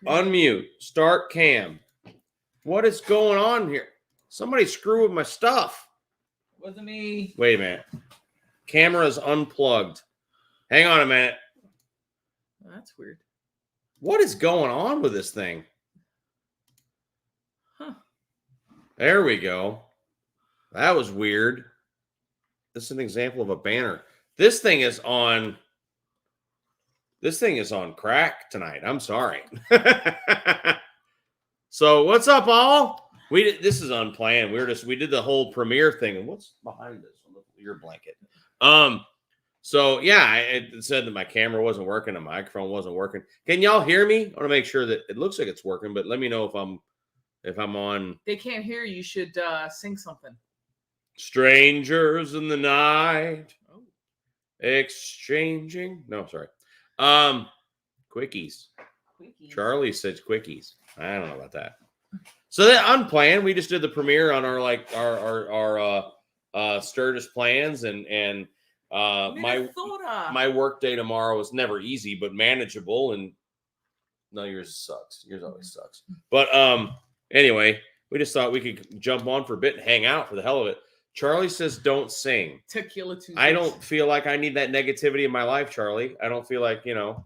Unmute. Start cam. What is going on here? Somebody screw with my stuff. Wasn't me. Wait a minute. Camera's unplugged. Hang on a minute. That's weird. What is going on with this thing? Huh. There we go. That was weird. This is an example of a banner. This thing is on crack tonight. I'm sorry. So what's up, all? This is unplanned. We did the whole premiere thing. And what's behind this? Your blanket. So yeah, it said that my camera wasn't working, the microphone wasn't working. Can y'all hear me? I want to make sure that it looks like it's working, but let me know if I'm on. They can't hear you. You should sing something. Strangers in the night. Oh. Exchanging. No, sorry. Quickies. Charlie says quickies. I don't know about that. So that unplanned, we just did the premiere on our Sturgis plans and my work day tomorrow is never easy but manageable, and no, yours sucks. Yours always sucks. But anyway, we just thought we could jump on for a bit and hang out for the hell of it. Charlie says don't sing. Tequila Tuesdays. I don't feel like I need that negativity in my life, Charlie. I don't feel like, what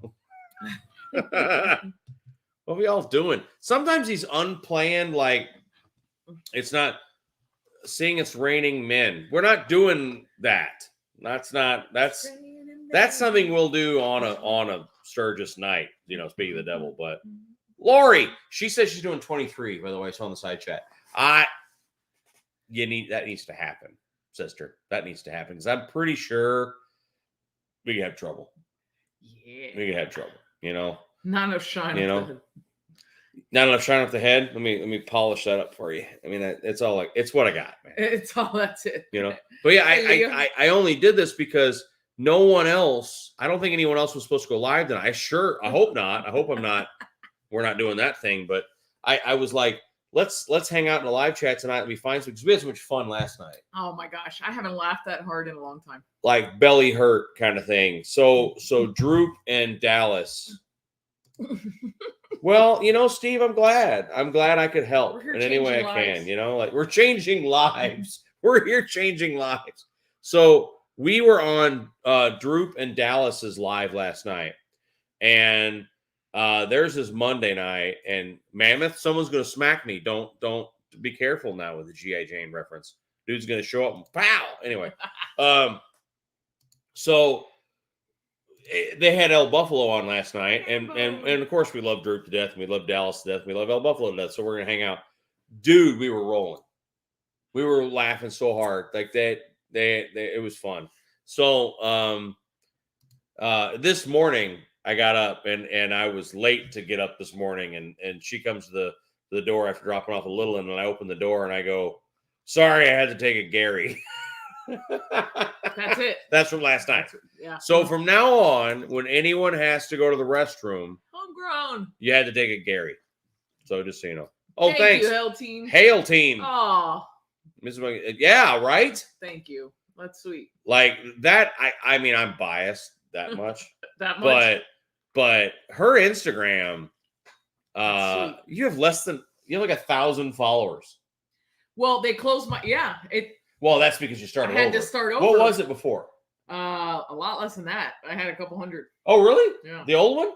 are we all doing? Sometimes these unplanned, like, it's not seeing it's raining men. We're not doing that. That's something we'll do on a Sturgis night, speaking of the devil. But Lori, she says she's doing 23, by the way. It's on the side chat. That needs to happen, sister. That needs to happen. Because I'm pretty sure we could have trouble. Yeah. We could have trouble, Not enough shine up the head. Not enough shine up the head. Let me polish that up for you. I mean, it's what I got, man. That's it. But yeah, I only did this because no one else, I don't think anyone else was supposed to go live tonight. I hope not. I hope we're not doing that thing. But I was like, let's hang out in a live chat tonight and we had so much fun last night. Oh my gosh. I haven't laughed that hard in a long time. Like belly hurt kind of thing. So Droop and Dallas. Well, Steve, I'm glad I could help in any way I can. Like we're changing lives. We're here changing lives. So we were on Droop and Dallas's live last night, and theirs is Monday night. And Mammoth, someone's gonna smack me. Don't be careful now with the G.I. Jane reference. Dude's gonna show up and pow. Anyway, so they had El Buffalo on last night, and of course we love Droop to death, and we love Dallas to death, and we love El Buffalo to death. So we're gonna hang out, dude. We were rolling, we were laughing so hard, like that. It was fun. So this morning I got up and I was late to get up this morning, and she comes to the door after dropping off a little one, and I open the door and I go, "Sorry, I had to take a Gary." That's it. That's from last night. Yeah. So from now on, when anyone has to go to the restroom, homegrown, you had to take a Gary. So just so you know. Oh, thanks. Thanks. You, Hail Team. Hail Team. Oh. Yeah, right? Thank you. That's sweet. Like that, I mean, I'm biased that much. That much. But her Instagram, you have like 1,000 followers. Well, they closed Well, that's because you started over. I had to start over. What was it before? A lot less than that. I had a couple hundred. Oh, really? Yeah. The old one?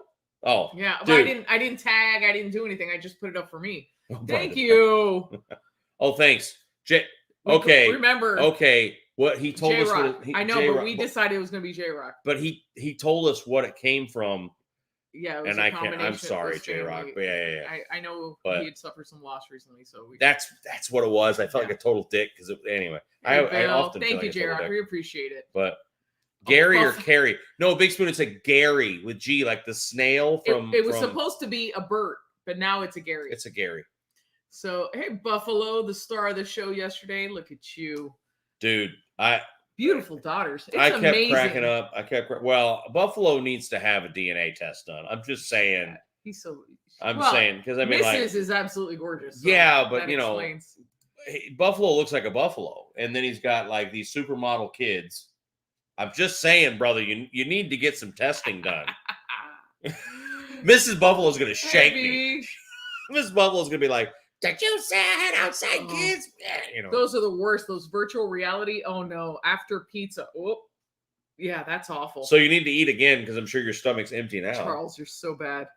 Oh. Yeah. But I didn't tag. I didn't do anything. I just put it up for me. Thank you. Oh, thanks. Okay. Remember. Okay. What he told us. I know, but we decided it was going to be J-Rock. But he told us what it came from. Yeah, it was and I can't. I'm sorry, J-Rock. But yeah. I know he had suffered some loss recently, so that's what it was. I felt like a total dick because anyway. I often thank you, J-Rock. We appreciate it. But Gary or Carrie? No, Big Spoon. It's a Gary with G, like the snail from. It was supposed to be a Bert, but now it's a Gary. It's a Gary. So hey, Buffalo, the star of the show yesterday. Look at you, dude. Beautiful daughters. It's kept amazing. Cracking up. Well, Buffalo needs to have a DNA test done. I'm just saying. He's so. Saying because I mean, Mrs. is absolutely gorgeous. So yeah, but Buffalo looks like a buffalo, and then he's got like these supermodel kids. I'm just saying, brother, you need to get some testing done. Mrs. Buffalo's gonna shake me. baby. Mrs. Buffalo's gonna be like, "Did you say I had outside Oh. kids?" Yeah, you know. Those are the worst. Those virtual reality. Oh no! After pizza. Oh, yeah, that's awful. So you need to eat again because I'm sure your stomach's empty now. Charles, you're so bad.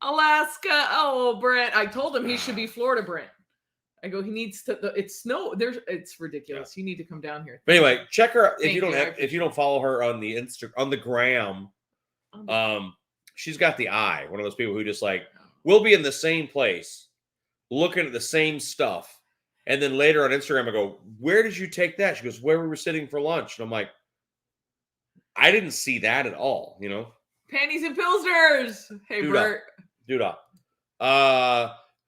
Alaska. Oh, Brent. I told him he should be Florida, Brent. I go, he needs to. It's snow. It's ridiculous. You need to come down here. But anyway, check her if Thank you don't you, I if you don't follow her on the on the gram. She's got the eye. One of those people who just like we'll be in the same place, looking at the same stuff, and then later on Instagram I go, "Where did you take that?" She goes, "Where we were sitting for lunch," and I'm like, "I didn't see that at all," you know. Panties and Pilsners. Hey, Bert. Dude up.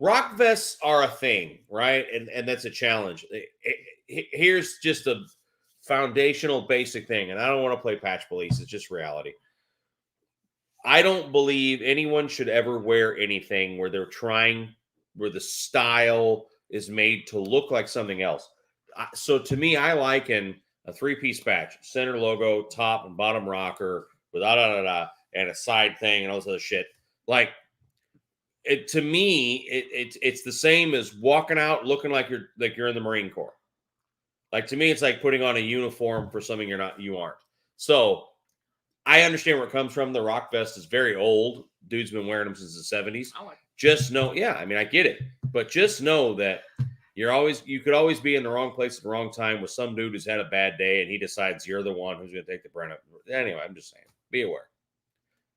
Rock vests are a thing, right? And that's a challenge. Here's just a foundational basic thing, and I don't want to play patch police. It's just reality. I don't believe anyone should ever wear anything where where the style is made to look like something else. So to me, I liken a 3-piece patch, center logo, top and bottom rocker, with and a side thing and all this other shit. Like, to me, it's the same as walking out looking like you're in the Marine Corps. Like, to me, it's like putting on a uniform for something you aren't. So I understand where it comes from. The rock vest is very old. Dude's been wearing them since the 70s. I like it. Just know, yeah, I mean, I get it, but just know that you could always be in the wrong place at the wrong time with some dude who's had a bad day and he decides you're the one who's going to take the brunt. Anyway, I'm just saying, be aware.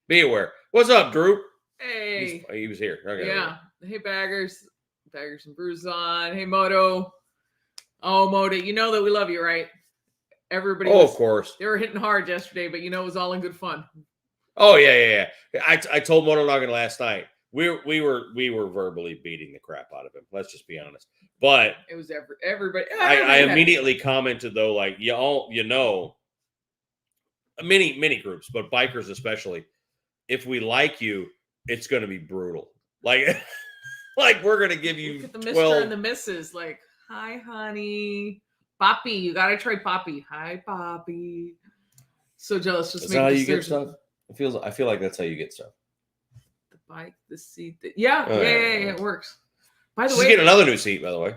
Be aware. What's up, Drew? Hey. He was here. Okay, yeah. Hey, Baggers and Bruce on. Hey, Moto. Oh, Moto, you know that we love you, right? Everybody. Of course. They were hitting hard yesterday, but it was all in good fun. Oh yeah. I told Moto Noggin last night. We were verbally beating the crap out of him. Let's just be honest. But it was everybody. I immediately commented though, like many groups, but bikers especially. If we like you, it's going to be brutal. Like we're going to give you look at the Mr. and the Mrs. Like, hi, honey. Poppy, you got to try Poppy. Hi, Poppy. So jealous. Just make how you get stuff. I feel like that's how you get stuff. The bike, the seat. Yeah, it works. By the way, she's getting another new seat, by the way.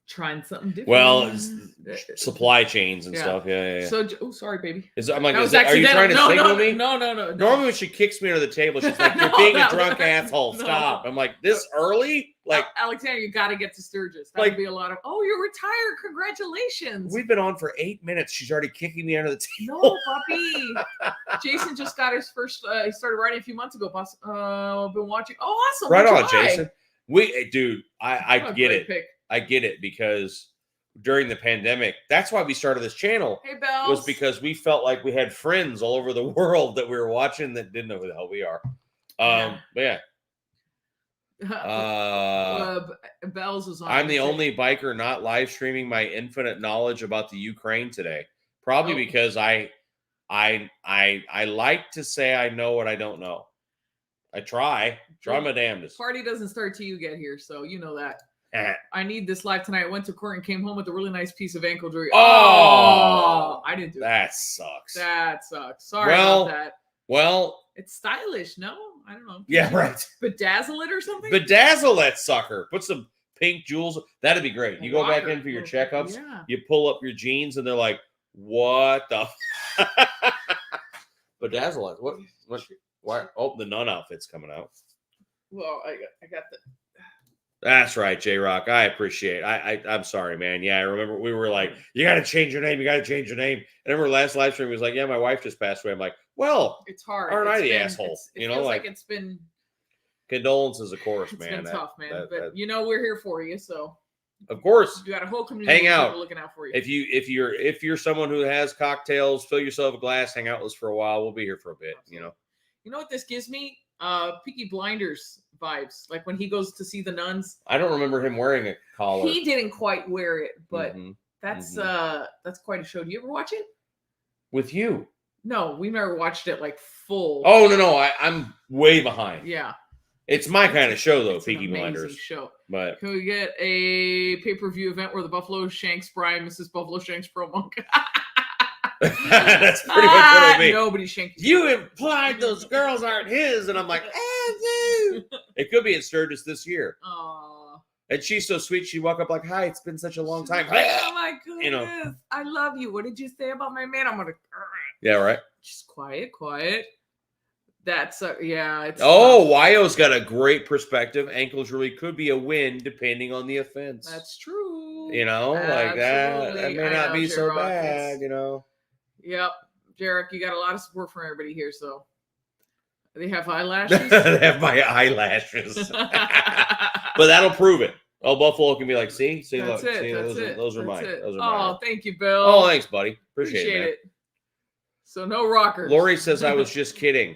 Trying something different. Well, it's supply chains and stuff. Yeah. So, sorry, baby. I'm like, are you trying to signal me? No. Normally, when she kicks me under the table, she's like, "You're being a drunk asshole. Stop." I'm like, "This early?" Like, Alexander, you got to get to Sturgis. That would be a lot of. Oh, you're retired. Congratulations. We've been on for 8 minutes. She's already kicking me under the table. No, puppy. Jason just got his first. He started riding a few months ago. Boss, I've been watching. Oh, awesome. Right on, Jason. Dude, I get it. Pick. I get it because during the pandemic, that's why we started this channel. Hey, Bells. Was because we felt like we had friends all over the world that we were watching that didn't know who the hell we are. But yeah. Bells was on. I'm the only biker not live streaming my infinite knowledge about the Ukraine today. Probably because I like to say I know what I don't know. I try my damnedest. Party doesn't start till you get here, so you know that. I need this live tonight. I went to court and came home with a really nice piece of ankle jewelry. Oh, I didn't do it. That sucks. Sorry about that. Well, it's stylish, no? I don't know. Yeah, right. Bedazzle it or something? Bedazzle that sucker. Put some pink jewels. That'd be great. You go back in for your checkups. Yeah. You pull up your jeans and they're like, what the? Bedazzle it. What? Why? Oh, the nun outfit's coming out. Well, I got the. That's right, J-Rock. I appreciate it. I'm sorry, man. Yeah, I remember we were like, you got to change your name. You got to change your name. And I remember last live stream was like, yeah, my wife just passed away. I'm like, well, it's hard. Aren't I the asshole? It feels like it's been condolences, of course, man. It's been tough, man. But we're here for you, so of course you got a whole community hang out looking out for you. If you're someone who has cocktails, fill yourself a glass, hang out with us for a while. We'll be here for a bit. You know what this gives me? Peaky Blinders vibes, like when he goes to see the nuns. I don't remember him wearing a collar. He didn't quite wear it, but that's quite a show. Do you ever watch it? With you? No, we never watched it like full. Oh no, I'm way behind. Yeah, it's my kind of show though, it's Peaky an amazing Blinders. Show. But can we get a pay-per-view event where the Buffalo Shanks Brian, Mrs. Buffalo Shanks ProMonkey? That's pretty much what it'll be. Nobody shanking. You implied those girls aren't his, and I'm like, it could be at Sturgis this year. Aww. And she's so sweet. She'd walk up like, "Hi, it's been such a long time." Like, oh my goodness, You know. I love you. What did you say about my man? I'm gonna. Yeah, right. Just quiet. That's yeah. It's Oh, Wyo's got a great perspective. Ankles really could be a win depending on the offense. That's true. You know, like that. That may not be so bad. You know. Yep, Jarek, you got a lot of support from everybody here. So they have eyelashes. They have my eyelashes, but that'll prove it. Oh, Buffalo can be like, see, That's look, it. see, That's those are That's mine. it. Those are oh, mine. thank you, Bill. Oh, thanks, buddy. Appreciate it. So no rockers. Lori says I was just kidding.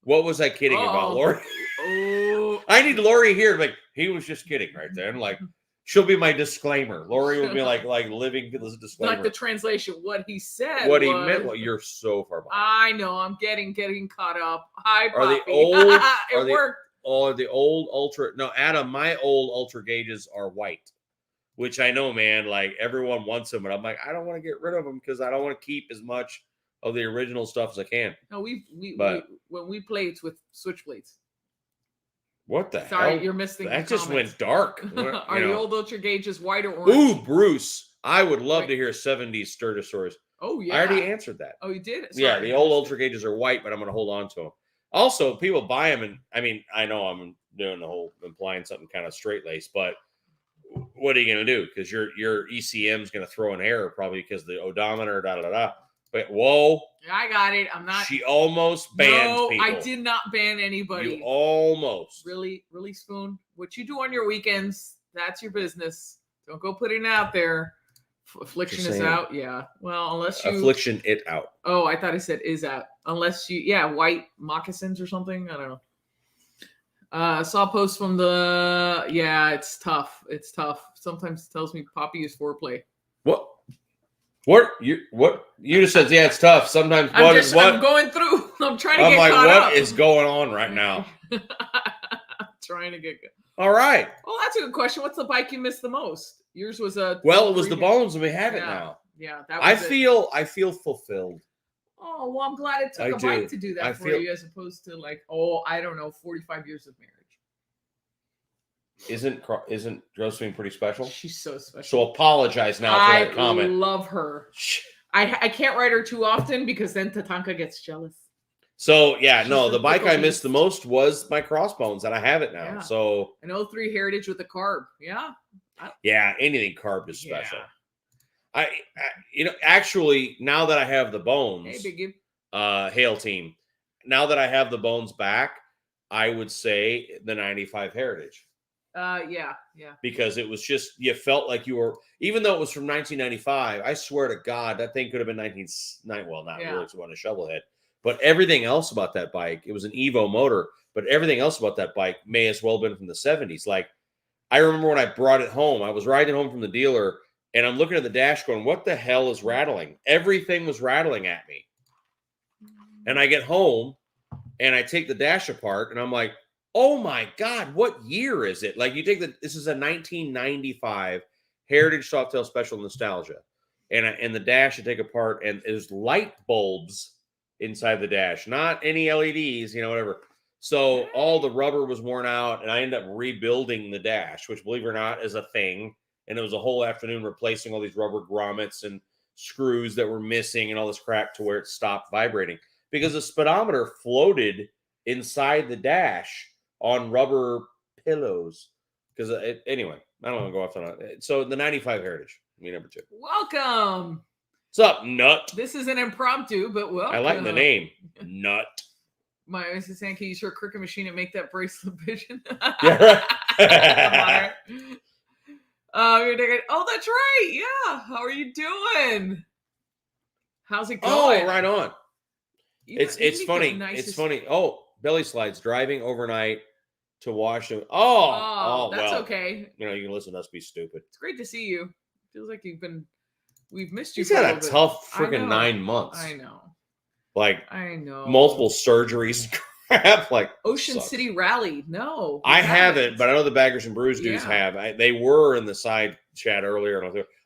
What was I kidding about, Lori? Oh, I need Lori here. Like, he was just kidding right there. And like, she'll be my disclaimer. Lori will be like living the disclaimer. like the translation. What he said. What he meant. Well, you're so far behind. I know. I'm getting caught up. Hi, Are the Poppy. old? It worked. Or the old ultra? No, Adam. My old ultra gauges are white, which I know, man. Like everyone wants them, but I'm like, I don't want to get rid of them because I don't want to keep as much of the original stuff as I can. No, But- when we play, it's with switchblades. What the Sorry, hell? you're missing. That the just comments. went dark. Are You the know. old ultra gauges white or orange? Ooh, Bruce. I would love Wait. to hear 70s Sturgis stories. Oh yeah. I already answered that. Oh, you did? Yeah, Sorry. the old ultra gauges are white, but I'm going to hold on to them. Also, people buy them, and I mean, I know I'm doing the whole implying something kind of straight lace, but what are you going to do? Because your ECM is going to throw an error probably because the odometer, da da da da. But whoa, I got it. I'm not. she almost banned No, people. I did not ban anybody. You almost. Really, Spoon. What you do on your weekends, that's your business. Don't go putting it out there. Affliction Just is saying. out. Yeah. Well, unless you. Affliction it out. Oh, I thought I said is out. Unless you, yeah, white moccasins or something. I don't know. Saw a post from the. Yeah, it's tough. It's tough. Sometimes it tells me Poppy is foreplay. What? What you just said? Yeah, it's tough. Sometimes I'm going through. I'm trying to I'm get like, caught what up. is going on right now? Trying to get. All right. Well, that's a good question. What's the bike you missed the most? Yours was a. Well, it was the bones, and we have it Yeah. now. Yeah, that was I feel fulfilled. Oh, well, I'm glad it took I a bike do. to do that I for feel- you, as opposed to like, I don't know, 45 years of marriage. Isn't Josephine pretty special? She's so special. So apologize now for that I comment. love her. I can't ride her too often because then Tatanka gets jealous. So yeah, She's no, the the bike I fickle missed the beast. most was my crossbones, and I have it now. Yeah. So An 03 Heritage with a carb. Yeah. yeah, anything carb is Yeah. special. I actually now that I have the Hey, bones, Biggie. Hail team. Now that I have the bones back, I would say the 95 Heritage. Yeah. Because it was just, you felt like you were, even though it was from 1995, I swear to God, that thing could have been 1990. Well, not Yeah. really, because it wasn't a shovel head. But everything else about that bike, it was an Evo motor, but everything else about that bike may as well have been from the 70s. Like, I remember when I brought it home, I was riding home from the dealer, and I'm looking at the dash going, what the hell is rattling? Everything was rattling at me. And I get home, and I take the dash apart, and I'm like, oh my God, what year is it? Like, you take this is a 1995 Heritage Softail Special Nostalgia. And the dash you take apart, and there's light bulbs inside the dash, not any LEDs, whatever. So all the rubber was worn out, and I ended up rebuilding the dash, which, believe it or not, is a thing. And it was a whole afternoon replacing all these rubber grommets and screws that were missing and all this crap to where it stopped vibrating. Because the speedometer floated inside the dash on rubber pillows. Because anyway, I don't want to go off on it. So the 95 Heritage, me number 2. Welcome. What's up, Nut? This is an impromptu, but welcome. I like the name, Nut. My assistant, can you use her cricket machine and make that bracelet vision? Yeah, right. You're thinking, oh, that's right. Yeah. How are you doing? How's it going? Oh, right on. You It's need the funny. nicest- It's funny. Oh, belly slides driving overnight to Washington. Oh, that's well, okay. You can listen to us be stupid. It's great to see you. Feels like we've missed you. He's for had a a little bit. tough I freaking know. 9 months. I know. Like Oh. multiple surgeries. Crap. Like Ocean sucks. City Rally. No, we I haven't, but I know the Baggers and Brews dudes Yeah. have. They were in the side chat earlier.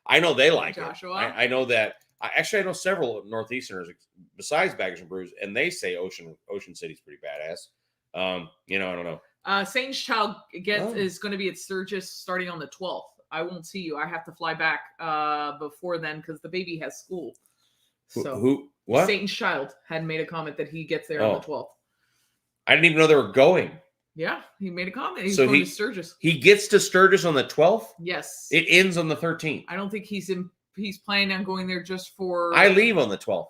I know they like Joshua? it. I know that. I know several Northeasterners besides Baggers and Brews, and they say Ocean City's pretty badass. I don't know. Satan's Child is going to be at Sturgis starting on the 12th. I won't see you. I have to fly back before then because the baby has school. So what? Satan's Child had made a comment that he gets there on the 12th. I didn't even know they were going. Yeah, he made a comment. He's going to Sturgis. He gets to Sturgis on the 12th? Yes. It ends on the 13th. I don't think he's planning on going there just for... I leave on the 12th.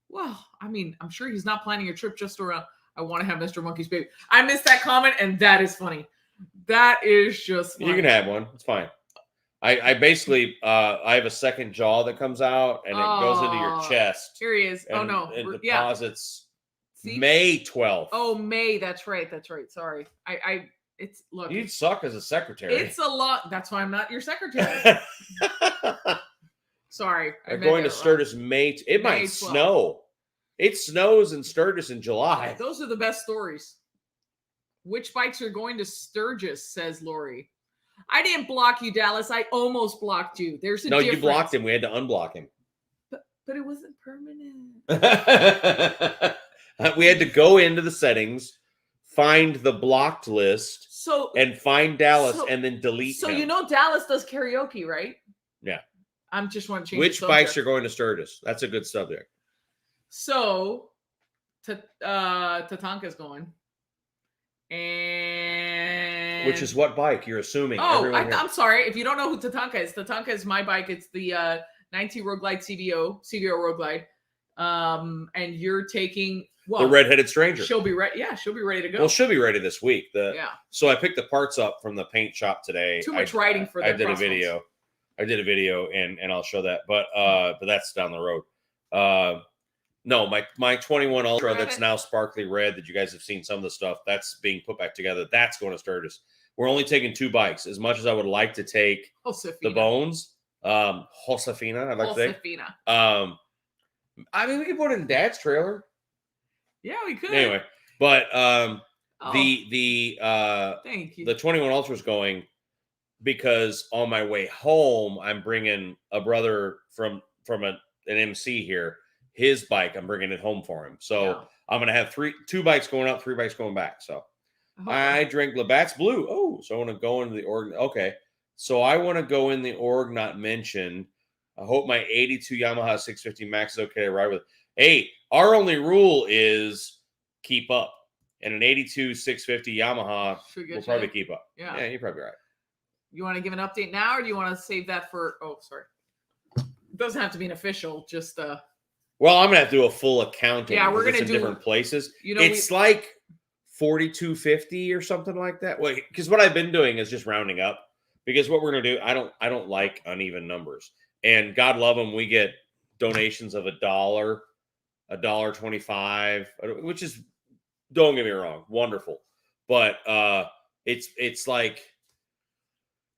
Well, I mean, I'm sure he's not planning a trip just around... I want to have Mr. Monkey's baby. I missed that comment, and that is funny. That is just funny. You can have one. It's fine. I basically, I have a second jaw that comes out, and it goes into your chest. Here he is. And, no. It deposits... See? May 12th. Oh, May. That's right. Sorry. Look. You'd suck as a secretary. It's a lot. That's why I'm not your secretary. Sorry. They're going to Sturgis May. It might 12th. snow. It snows in Sturgis in July. Those are the best stories. Which bikes are going to Sturgis, says Lori. I didn't block you, Dallas. I almost blocked you. There's a difference. You blocked him. We had to unblock him. But it wasn't permanent. We had to go into the settings, find the blocked list, and find Dallas, and then delete him. So Dallas does karaoke, right? Yeah. I'm just want to change. Which bikes are going to Sturgis? That's a good subject. So, Tatanka's going, and which is what bike you're assuming? Oh, I'm sorry. If you don't know who Tatanka is my bike. It's the 19 Road Glide CVO Road Glide. And you're taking the redheaded stranger. She'll be ready. Yeah, she'll be ready to go. Well, she'll be ready this week. Yeah. So I picked the parts up from the paint shop today. Too much writing for that. I did a video. and I'll show that. But that's down the road. No, my 21 Ultra that's now sparkly red that you guys have seen some of the stuff that's being put back together. That's going to Sturgis. We're only taking 2 bikes. As much as I would like to take the Bones, Josefina, I'd like to say. I mean, we could put it in Dad's trailer. Yeah, we could. Anyway, but thank you. The 21 Ultra is going because on my way home, I'm bringing a brother from an MC here. His bike, I'm bringing it home for him. So I'm gonna have 2 bikes going up, 3 bikes going back. So I drink Labatt's Blue. Oh, so I want to go into the org. Okay, so I want to go in the org not mentioned. I hope my 82 Yamaha 650 Max is okay to ride with. Hey, our only rule is keep up. And an 82 650 Yamaha will probably keep up. Yeah, you're probably right. You want to give an update now, or do you want to save that for... Oh, sorry. It doesn't have to be an official, just... Well, I'm going to have to do a full accounting. Yeah, we're going to do... different places. It's like 4250 or something like that. Well, because what I've been doing is just rounding up. Because what we're going to do, I don't like uneven numbers. And God love them, we get donations of $1, $1.25, which is, don't get me wrong, wonderful. But it's like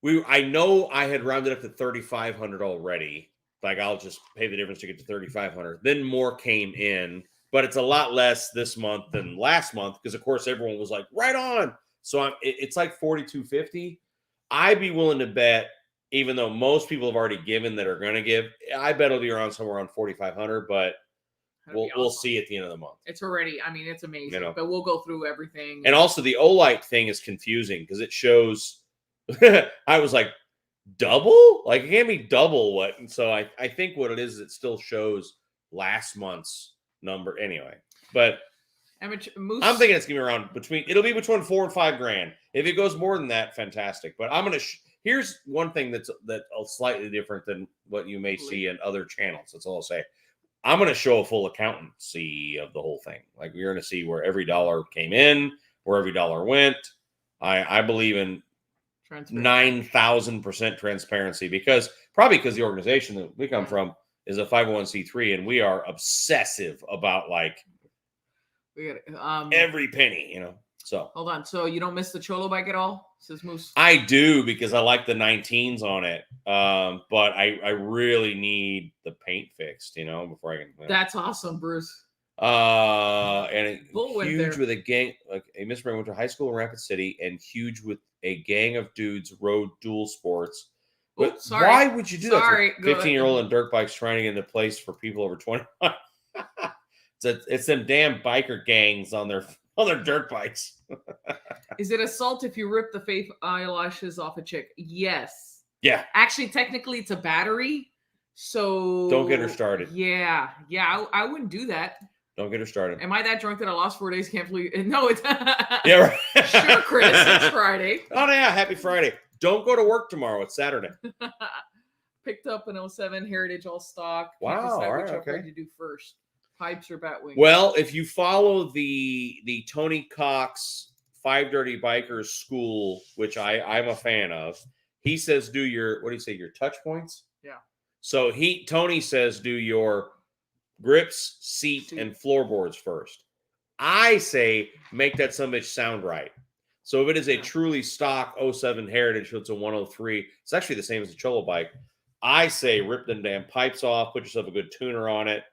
I know I had rounded up to 3,500 already. Like I'll just pay the difference to get to 3,500. Then more came in, but it's a lot less this month than last month because of course everyone was like right on. So it's like 4,250. I'd be willing to bet. Even though most people have already given that are going to give, I bet it'll be around somewhere around 4,500, but we'll see at the end of the month. It's already, I mean, it's amazing, but we'll go through everything. And also the Olight thing is confusing because it shows, I was like, double? Like it can't be double what? And so I think what it is it still shows last month's number anyway. But I'm thinking it's going to be around it'll be between $4,000 and $5,000. If it goes more than that, fantastic. But I'm going to... Here's one thing that's slightly different than what you may see in other channels. That's all I'll say. I'm going to show a full accountancy of the whole thing. Like we're going to see where every dollar came in, where every dollar went. I believe in 9,000% transparency because the organization that we come from is a 501c3 and we are obsessive about like every penny, So hold on. So you don't miss the Cholo bike at all? Says Moose. I do because I like the 19s on it. But I really need the paint fixed, before I can. That's awesome, Bruce. And huge with a gang. Like Mr. Brown went to high school in Rapid City, and huge with a gang of dudes rode dual sports. But sorry. why would you do Sorry, that? go 15-year-old ahead. and dirt bikes trying to get into place for people over 21. It's them damn biker gangs on their dirt bikes. Is it assault if you rip the fake eyelashes off a chick? Yes. Yeah. Actually, technically, it's a battery. So Don't get her started. Yeah. I wouldn't do that. Don't get her started. Am I that drunk that I lost 4 days? Can't believe it. No, it's Yeah, right. Sure, Chris. It's Friday. Oh yeah, happy Friday. Don't go to work tomorrow. It's Saturday. Picked up an 07 Heritage all stock. Wow, Can't decide all which right, upgrade okay. to do first. Pipes or Batwing? Well, if you follow the Tony Cox 5 Dirty Bikers school, which I'm a fan of, he says do your, what do you say, your touch points? Yeah. So Tony says do your grips, seat, and floorboards first. I say make that some bitch sound right. So if it is a truly stock 07 Heritage, so it's a 103, it's actually the same as a Cholo bike. I say rip them damn pipes off, put yourself a good tuner on it,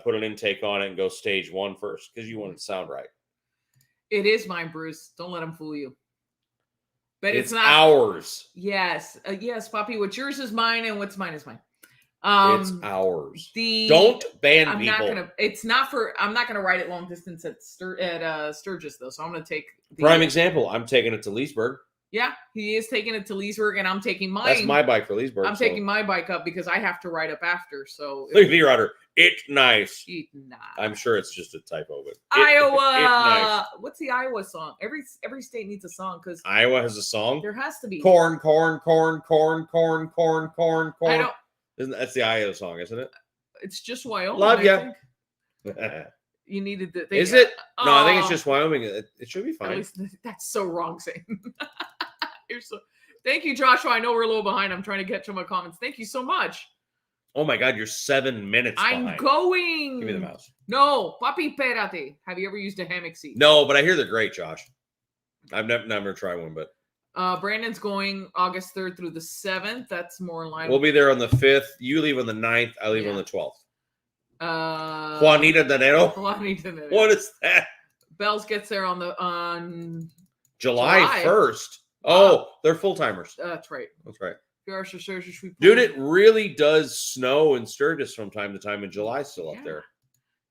put an intake on it, and go stage 1 first because you want it to sound right. It is mine, Bruce. Don't let him fool you. But it's not ours. Yes, yes, Poppy. What's yours is mine, and what's mine is mine. It's ours. Don't ban people. It's not for. I'm not gonna ride it long distance at Sturgis though. So I'm gonna take. Prime example. I'm taking it to Leesburg. Yeah, he is taking it to Leesburg, and I'm taking mine. That's my bike for Leesburg. I'm taking my bike up because I have to ride up after. So look at the rider. It's nice. It's nice. I'm sure it's just a typo, but Iowa. Nice. What's the Iowa song? Every state needs a song because Iowa has a song. There has to be corn. I don't. That's the Iowa song, isn't it? It's just Wyoming. Love ya. I think. You needed the. Is it? No, I think it's just Wyoming. It should be fine. At least that's so wrong, Sam. Thank you, Joshua. I know we're a little behind. I'm trying to get to my comments. Thank you so much. Oh my God, you're 7 minutes behind. I'm going. Give me the mouse. No, papi, espérate. Have you ever used a hammock seat? No, but I hear they're great, Josh. I've never tried one, but. Brandon's going August 3rd through the 7th. That's more in line. We'll be there on the 5th. You leave on the 9th. I leave on the 12th. Juanita Danero. What is that? Bells gets there on July 1st. Oh, they're full timers. That's right. That's right. Dude, it really does snow in Sturgis from time to time in July still up there.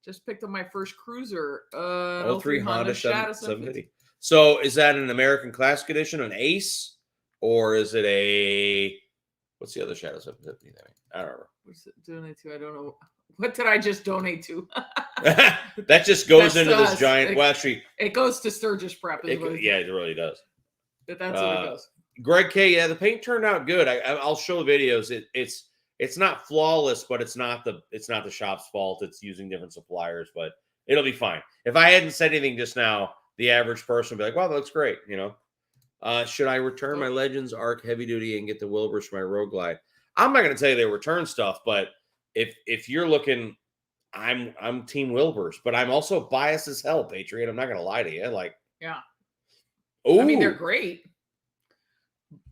Just picked up my first cruiser. 03 Honda 750. So is that an American Classic Edition, an Ace, or is it a what's the other Shadow 750? I don't remember. What's it donate to? I don't know. What did I just donate to? That just goes into this giant. Well, actually, it goes to Sturgis Prep. It really does. But that's what it goes. Greg K, yeah, the paint turned out good. I'll show the videos. It's not flawless, but it's not the shop's fault. It's using different suppliers, but it'll be fine. If I hadn't said anything just now, the average person would be like, "Wow, that looks great." You know, should I return my Legends Arc Heavy Duty and get the Wilburs for my Road Glide? I'm not going to tell you they return stuff, but if you're looking, I'm Team Wilburs, but I'm also biased as hell, Patriot. I'm not going to lie to you. Like, yeah. Oh, I mean, they're great.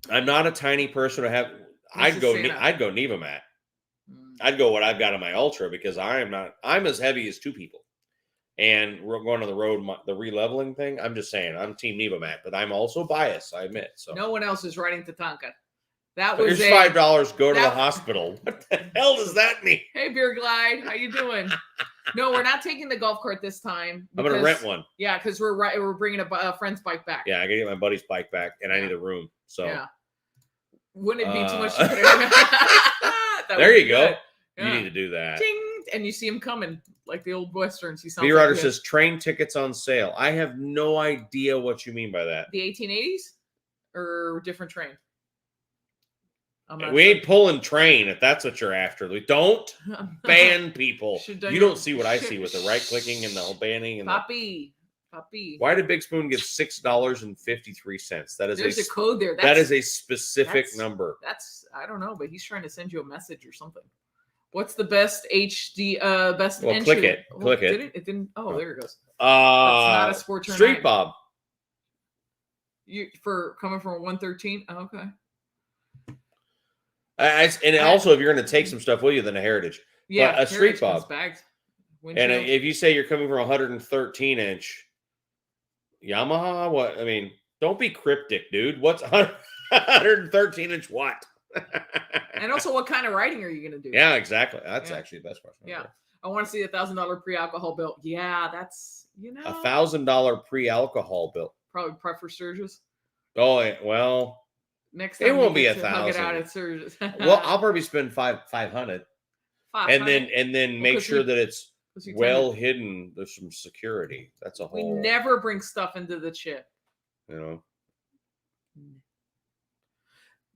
I'm not a tiny person. I'd go Neva Mat. I'd go what I've got on my Ultra because I'm as heavy as two people. And we're going on the road, the re-leveling thing. I'm just saying, I'm Team Neva Mat, but I'm also biased, I admit. So no one else is riding Tatanka. That was here's $5. Go to the hospital. What the hell does that mean? Hey, Beer Glide, how you doing? No, we're not taking the golf cart this time. I'm gonna rent one. Yeah, because we're bringing a friend's bike back. Yeah, I gotta get my buddy's bike back, and I need a room. So yeah, wouldn't it be too much to put it? There you go. Yeah. You need to do that. Ding! And you see him coming like the old westerns. He sounds. B-Rider says train tickets on sale. I have no idea what you mean by that. The 1880s or different train. We ain't pulling train if that's what you're after. We don't ban people. You don't see what I see with the right clicking and the whole banning and Poppy. Why did Big Spoon get $6.53? That is there's a code there. That is a specific number. I don't know, but he's trying to send you a message or something. What's the best HD best entry? Click it. Click it. It didn't. Oh, there it goes. That's not a sport turn. Street Bob. You for coming from 113? Oh, okay. And also, if you're going to take some stuff with you, then a Heritage. Yeah, but a Street Bob. And if you say you're coming from 113-inch Yamaha, what? I mean, don't be cryptic, dude. What's 113-inch what? And also, what kind of riding are you going to do? Yeah, exactly. That's Yeah. actually the best question. Yeah. I want to see $1,000 pre-alcohol bill. Yeah, that's, $1,000 pre-alcohol bill. Probably for Sturgis. Oh, well, Next time it won't be hug it out 1,000. at Sturgis. Well, I'll probably spend 500, and then make sure that it's well hidden. There's some security. That's a whole. We never bring stuff into the chip.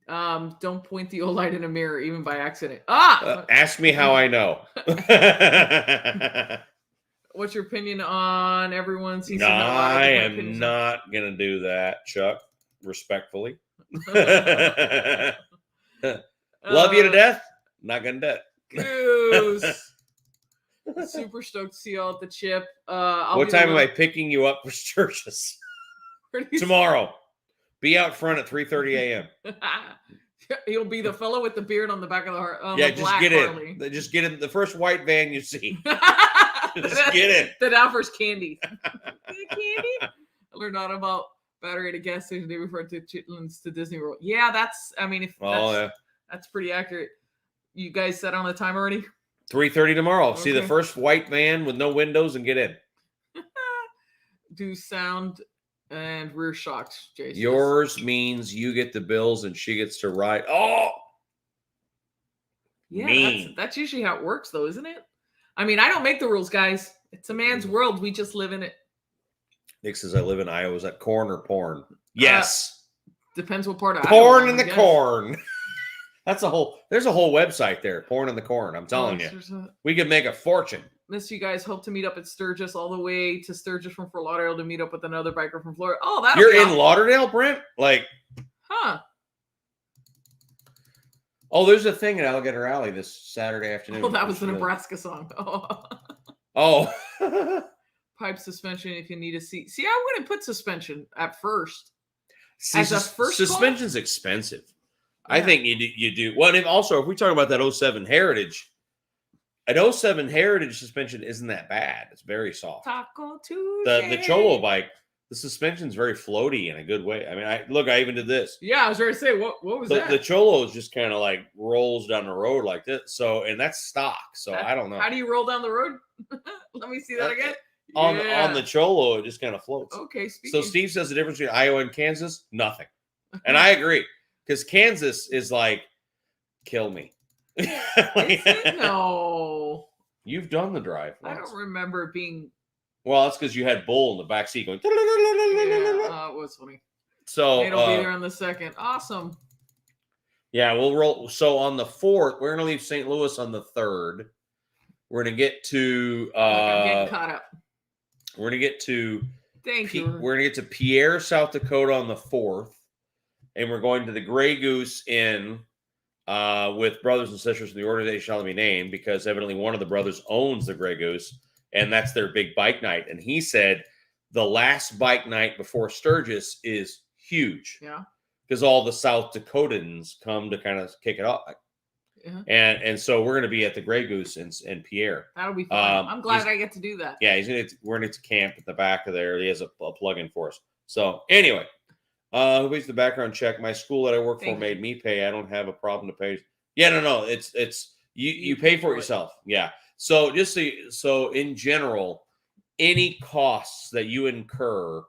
Don't point the old light in a mirror, even by accident. Ask me how I know. What's your opinion on everyone sees? I am not gonna do that, Chuck. Respectfully. Love you to death. Not gonna do it. Goose. Super stoked to see you all at the chip. What time am I picking you up for Sturgis? Tomorrow. Be out front at 3:30 a.m. You'll be the fellow with the beard on the back of the heart. Yeah, just get Harley. In. Just get in the first white van you see. Just get in. That offers candy. Candy? I learned all about battery at a gas station. They refer to chitlins to Disney World. Yeah, that's that's pretty accurate. You guys set on the time already? 3:30 tomorrow. Okay. See the first white van with no windows and get in. Do sound and rear shocks, Jason. Yours means you get the bills and she gets to ride. Oh, yeah, that's usually how it works, though, isn't it? I mean, I don't make the rules, guys. It's a man's world. We just live in it. Nick says, I live in Iowa. Is that corn or porn? Yes. Depends what part of porn Iowa, in the corn. There's a whole website there. Porn in the corn. I'm telling you. We could make a fortune. Miss you guys. Hope to meet up at Sturgis all the way to Sturgis from Fort Lauderdale to meet up with another biker from Florida. Oh, that'll You're in Lauderdale, Brent? Like. Huh. Oh, there's a thing at Alligator Alley this Saturday afternoon. Oh, that was the Nebraska song. Oh. Pipe suspension if you need a seat. See, I wouldn't put suspension at first. As a first suspension's expensive. Yeah. I think you do. Well, if we talk about that 07 Heritage, an 07 Heritage suspension isn't that bad. It's very soft. Taco Tuesday. The Cholo bike, the suspension's very floaty in a good way. I mean, I even did this. Yeah, I was ready to say, what was that? The Cholo is just kind of like rolls down the road like this. So, and that's stock. So I don't know. How do you roll down the road? Let me see that again. On the Cholo, it just kind of floats. Okay. So Steve says the difference between Iowa and Kansas, nothing. And I agree. Because Kansas is like, kill me. No. You've done the drive once. I don't remember it being. Well, that's because you had Bull in the back seat going. Yeah, it was funny. So it'll be there on the second. Awesome. Yeah, we'll roll. So on the 4th, we're going to leave St. Louis on the 3rd. We're going to get to. I'm getting caught up. We're going to get to. Thank you. We're going to get to Pierre, South Dakota on the 4th. And we're going to the Grey Goose Inn with brothers and sisters from the organization shall be named because evidently one of the brothers owns the Grey Goose, and that's their big bike night. And he said the last bike night before Sturgis is huge. Yeah. Because all the South Dakotans come to kind of kick it off. Yeah. And so we're going to be at the Grey Goose and Pierre. That'll be fun. I'm glad I get to do that. Yeah, we're going to camp at the back of there. He has a plug-in for us. So anyway. Who pays the background check? My school that I work for made me pay. I don't have a problem to pay. Yeah, no. It's you pay for it yourself. Yeah. So so in general, any costs that you incur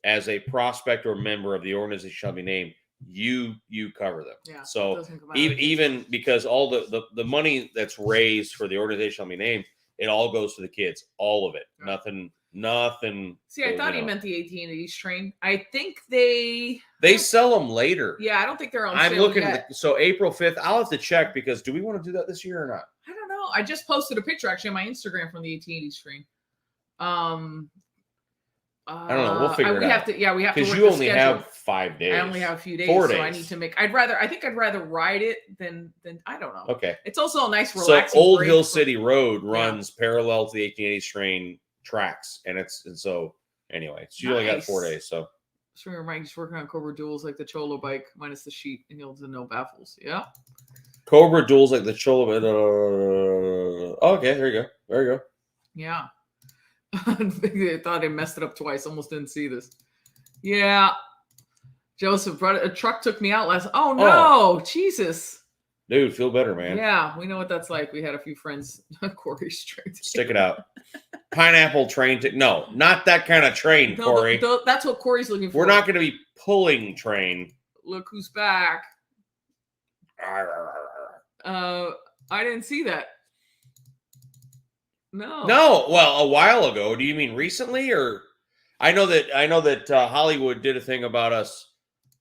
as a prospect or member of the organization shall be named, you cover them. Yeah. So even because all the money that's raised for the organization shall be named, it all goes to the kids. All of it. Right. Nothing. See, I thought he meant the AT&T train. I think they sell them later. Yeah, I don't think they're on sale I'm looking at so April 5th. I'll have to check because do we want to do that this year or not? I don't know. I just posted a picture actually on my Instagram from the AT&T train. I don't know. We'll figure it out. We have to. Because you only have 5 days. I only have a few days. 4 days. So I need to make. I think I'd rather ride it than I don't know. Okay. It's also a nice relaxing. So Old Hill City Road runs parallel to the AT&T train tracks, and so anyway, so you only got 4 days. So sure, Mike's working on Cobra duels like the Cholo bike minus the sheet, and you'll do no baffles. Yeah. Cobra duels like the Cholo. Okay, there you go. Yeah. I thought I messed it up twice. Almost didn't see this. Yeah. Joseph, a truck took me out last. Oh no, Jesus. Dude, feel better, man. Yeah, we know what that's like. We had a few friends. Corey's trying to Stick it out. Pineapple train. No, not that kind of train, No, Corey. that's what Corey's looking for. We're not going to be pulling train. Look who's back. I didn't see that. No. No. Well, a while ago. Do you mean recently, or I know that Hollywood did a thing about us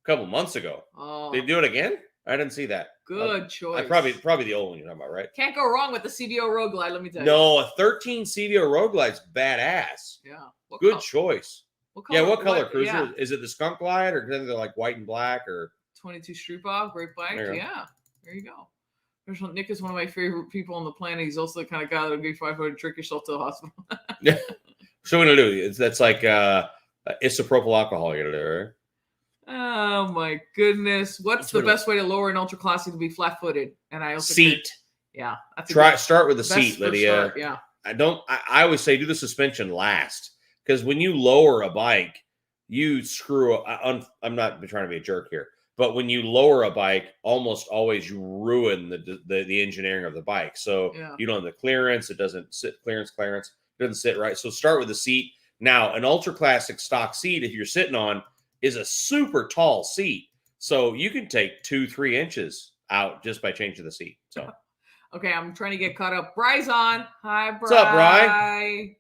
a couple months ago. Oh, They do it again? I didn't see that. good choice. Probably the old one you're talking about, right? Can't go wrong with the CVO Road Glide. Let me tell you. No, a 13 CVO Road Glide's badass. Yeah. Good choice. What color? Yeah, what color cruiser? Yeah. Is it the skunk glide, or they're like white and black, or 22 Streetball, great bike. There you go. Yeah, there you go. Nick is one of my favorite people on the planet. He's also the kind of guy that'll give 500 trick yourself to the hospital. Yeah. So what are you gonna do? That's like isopropyl alcohol. You gotta do, right? Oh my goodness! What's the best way to lower an ultra classic to be flat-footed? And I also seat. Yeah, that's Start with the seat, Lydia. Start, yeah. I always say do the suspension last, because when you lower a bike, you screw up. I'm not trying to be a jerk here, but when you lower a bike, almost always you ruin the engineering of the bike. So you don't have the clearance. It doesn't sit clearance. It doesn't sit right. So start with the seat. Now, an ultra classic stock seat, if you're sitting on, is a super tall seat. So you can take 2-3 inches out just by changing the seat. So okay, I'm trying to get caught up. Bry's on. Hi, Bry. What's up, Bry?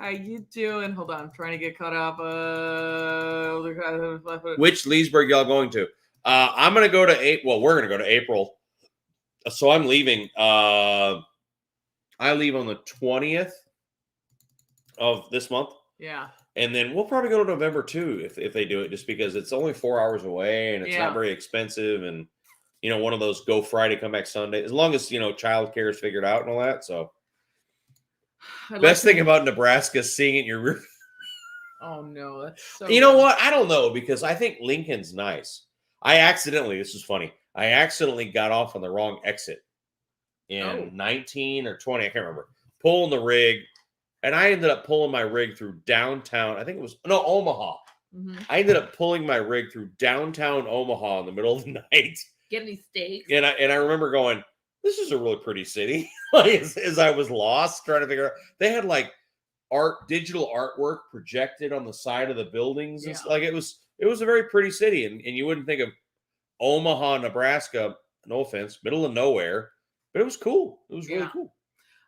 How you doing? Hold on, I'm trying to get caught up. Which Leesburg y'all going to? I'm gonna go to we're gonna go to April. So I'm leaving. I leave on the 20th of this month. Yeah. And then we'll probably go to November too if they do it, just because it's only 4 hours away and it's not very expensive, and one of those go Friday, come back Sunday, as long as childcare is figured out and all that. So best thing about Nebraska is seeing it in your rear. Oh no, that's so. You know what? I don't know, because I think Lincoln's nice. This is funny. I accidentally got off on the wrong exit in 19 or 20, I can't remember. Pulling the rig. And I ended up pulling my rig through downtown. I think it was Omaha. Mm-hmm. I ended up pulling my rig through downtown Omaha in the middle of the night. Get any steaks? And I remember going, "This is a really pretty city." as I was lost trying to figure out, they had like digital artwork projected on the side of the buildings. And like it was a very pretty city, and you wouldn't think of Omaha, Nebraska. No offense, middle of nowhere, but it was cool. It was really cool.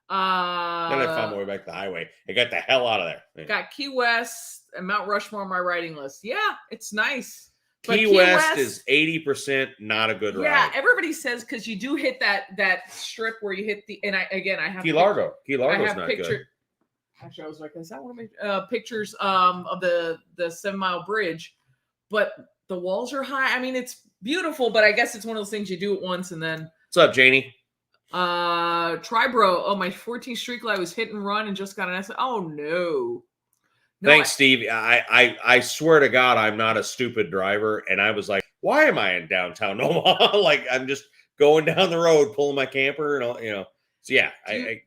Then I found my way back to the highway. I got the hell out of there. Got Key West and Mount Rushmore on my writing list. Yeah, it's nice. Key West is 80% not a good ride. Yeah, everybody says, because you do hit that strip where you hit the, and I have Key Largo. Key Largo's not good. Actually, I was like, is that one of my pictures of the 7 Mile Bridge? But the walls are high. I mean, it's beautiful, but I guess it's one of those things you do it once and then. What's up, Janie? Tribro. Oh, my 14th Street Glide was hit and run and just got an accident. Oh no. Thanks, Steve. I swear to God, I'm not a stupid driver, and I was like, why am I in downtown Omaha? Like, I'm just going down the road, pulling my camper, and all, So yeah,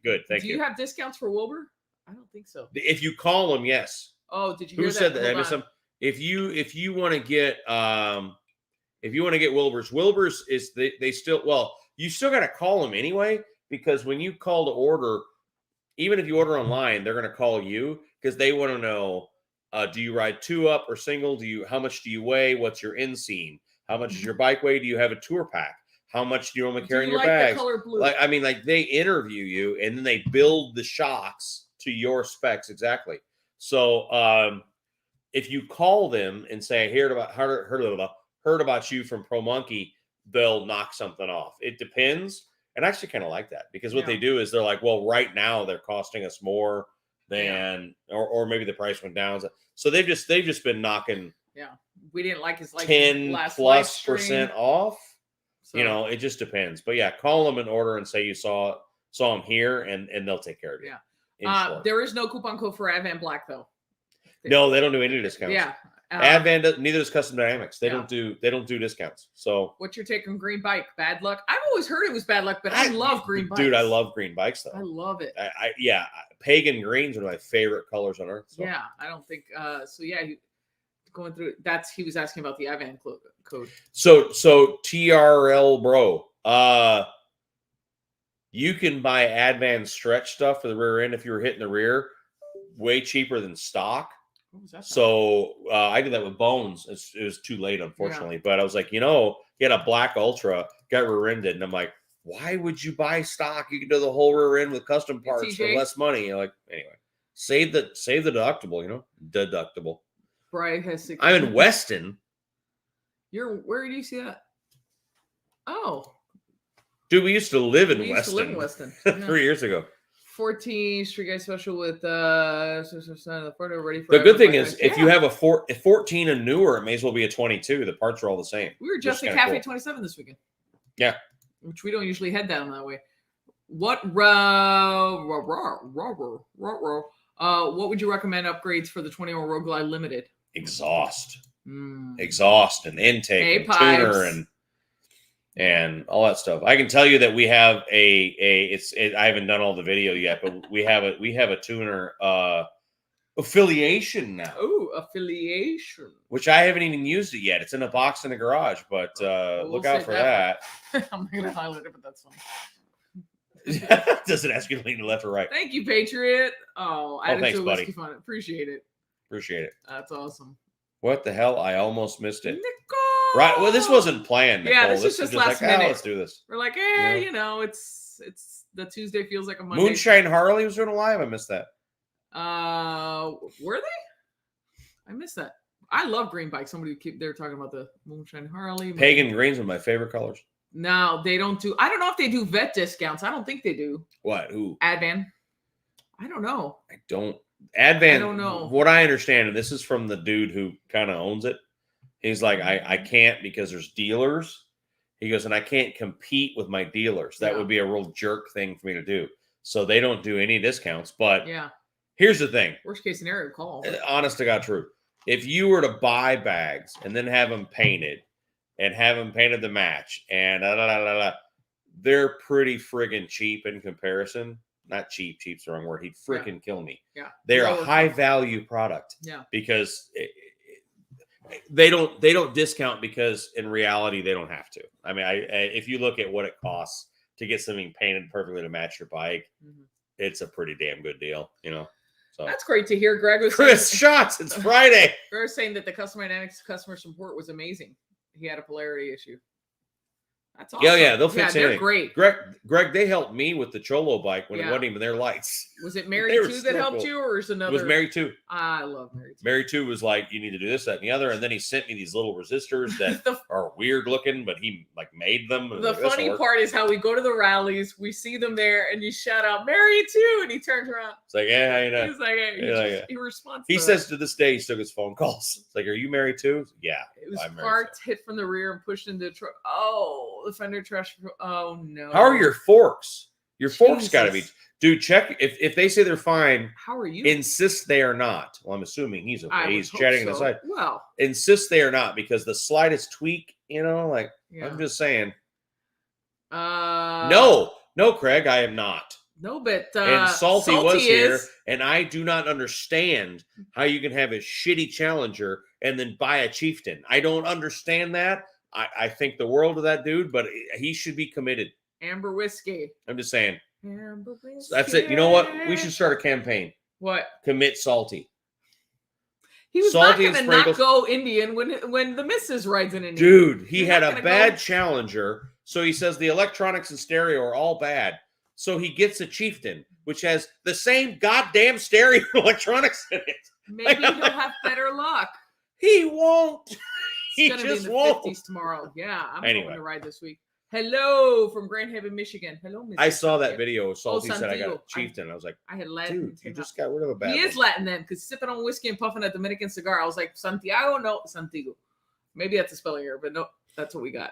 good. Thank you. Do you have discounts for Wilbur? I don't think so. If you call them, yes. Oh, did you hear Who said that? I missed some. If you want to get Wilbur's is they still you still got to call them anyway, because when you call to order, even if you order online, they're going to call you because they want to know, do you ride 2-up or single? How much do you weigh? What's your inseam? How much is your bike weigh? Do you have a tour pack? How much do you normally carry in your bags? The color blue? Like they interview you and then they build the shocks to your specs exactly. So if you call them and say, heard about you from ProMonkey, they'll knock something off. It depends. And I actually kind of like that, because what they do is they're like, well, right now they're costing us more than, or maybe the price went down. So they've just been knocking. Yeah, we didn't like his 10+% off. So, it just depends. But yeah, call them in order and say you saw them here, and they'll take care of you. Yeah. There is no coupon code for Advanblack though. No, they don't do any discounts. Yeah. Advan, neither does Custom Dynamics. They don't do discounts. So what's your take on green bike? Bad luck? I've always heard it was bad luck, but I love green bikes. Dude, I love green bikes though. I love it. Pagan greens are my favorite colors on earth. So. Yeah, I don't think going through he was asking about the Advan code. So TRL bro, You can buy Advan stretch stuff for the rear end if you were hitting the rear, way cheaper than stock. What was that? So I did that with Bones. It was too late, unfortunately. But I was like, he had a black Ultra, got rear-ended, and I'm like, why would you buy stock? You can do the whole rear end with custom parts for less money. You're like, anyway, save the deductible. Deductible. Brian has 6. I'm in Weston. Where do you see that? Oh, dude, we used to live in Weston. 3 years ago. 14 Street Guy special with the photo ready for. The good thing is, if you have a 14 and newer, it may as well be a 22. The parts are all the same. We were just at Cafe 27 this weekend. Yeah, which we don't usually head down that way. What would you recommend upgrades for the 20-year-old Road Glide Limited? Exhaust and intake and tuner and all that stuff. I can tell you that we have I haven't done all the video yet, but we have a tuner affiliation now. Oh, affiliation. Which I haven't even used it yet. It's in a box in the garage, but look out for that. I'm not going to highlight it, but that's funny. Does it ask you to lean to left or right? Thank you, Patriot. Thanks, buddy. Fun. Appreciate it. That's awesome. What the hell? I almost missed it. Nicole! Right. Well, this wasn't planned, Nicole. Yeah, this is just last minute. Let's do this. We're like, it's the Tuesday feels like a Monday. Moonshine Harley was doing a live. I missed that. Were they? I missed that. I love green bikes. They're talking about the Moonshine Harley. Pagan green's one of my favorite colors. No, they don't do. I don't know if they do vet discounts. I don't think they do. What? Who? Advan. I don't know. Advan. I don't know. What I understand, and this is from the dude who kind of owns it. He's like, I can't because there's dealers. He goes, and I can't compete with my dealers. That would be a real jerk thing for me to do. So they don't do any discounts. But here's the thing. Worst case scenario, call. Honest to God, true. If you were to buy bags and then have them painted and have them painted to match and they're pretty friggin' cheap in comparison. Not cheap. Cheap's the wrong word. He'd freaking kill me. Yeah. They're a high value product. Yeah. Because they don't discount because in reality they don't have to. I mean, if you look at what it costs to get something painted perfectly to match your bike, it's a pretty damn good deal, So that's great to hear. Greg was Chris Shots. It's Friday. Greg was saying that the customer dynamics customer support was amazing. He had a polarity issue. That's awesome. Yeah, they'll fix anything. They're great. Greg, they helped me with the Cholo bike when it wasn't even their lights. Was it Mary 2 that helped you, or is another? It was Mary 2. I love Mary 2. Mary 2 was like, you need to do this, that, and the other, and then he sent me these little resistors that are weird looking, but he made them. The funny part is how we go to the rallies, we see them there, and you shout out Mary 2, and he turns around. It's like, yeah, He's like, hey, he responds. He says to this day he still gets phone calls. It's like, are you married too? Yeah. It was parked, hit from the rear, and pushed into the truck. Oh, the fender trash. Oh no. How are your forks? Your forks got to be. Dude, check if they say they're fine. How are you? Insist they are not. Well, I'm assuming he's okay. He's chatting on the side. Well, insist they are not because the slightest tweak, I'm just saying. No, Craig, I am not. No, but and Salty was here, and I do not understand how you can have a shitty Challenger and then buy a Chieftain. I don't understand that. I think the world of that dude, but he should be committed. Amber whiskey. I'm just saying. Amber whiskey. That's it. You know what? We should start a campaign. What? Commit Salty. He was Salty not going to not go Indian when the missus rides in Indian. Dude, he had a bad Challenger, so he says the electronics and stereo are all bad. So he gets a Chieftain, which has the same goddamn stereo electronics in it. Maybe he'll have better luck. He won't. He just be in the won't. 50s tomorrow. Yeah, I'm going to ride this week. Hello from Grand Haven, Michigan. Hello, Miss. I saw that video. Salty said I got a Chieftain. I was like, I had Latin. Dude, you just got rid of a bad one. He is Latin then, because sipping on whiskey and puffing a Dominican cigar. I was like, Santiago? No, Santiago. Maybe that's a spelling error, but no, that's what we got.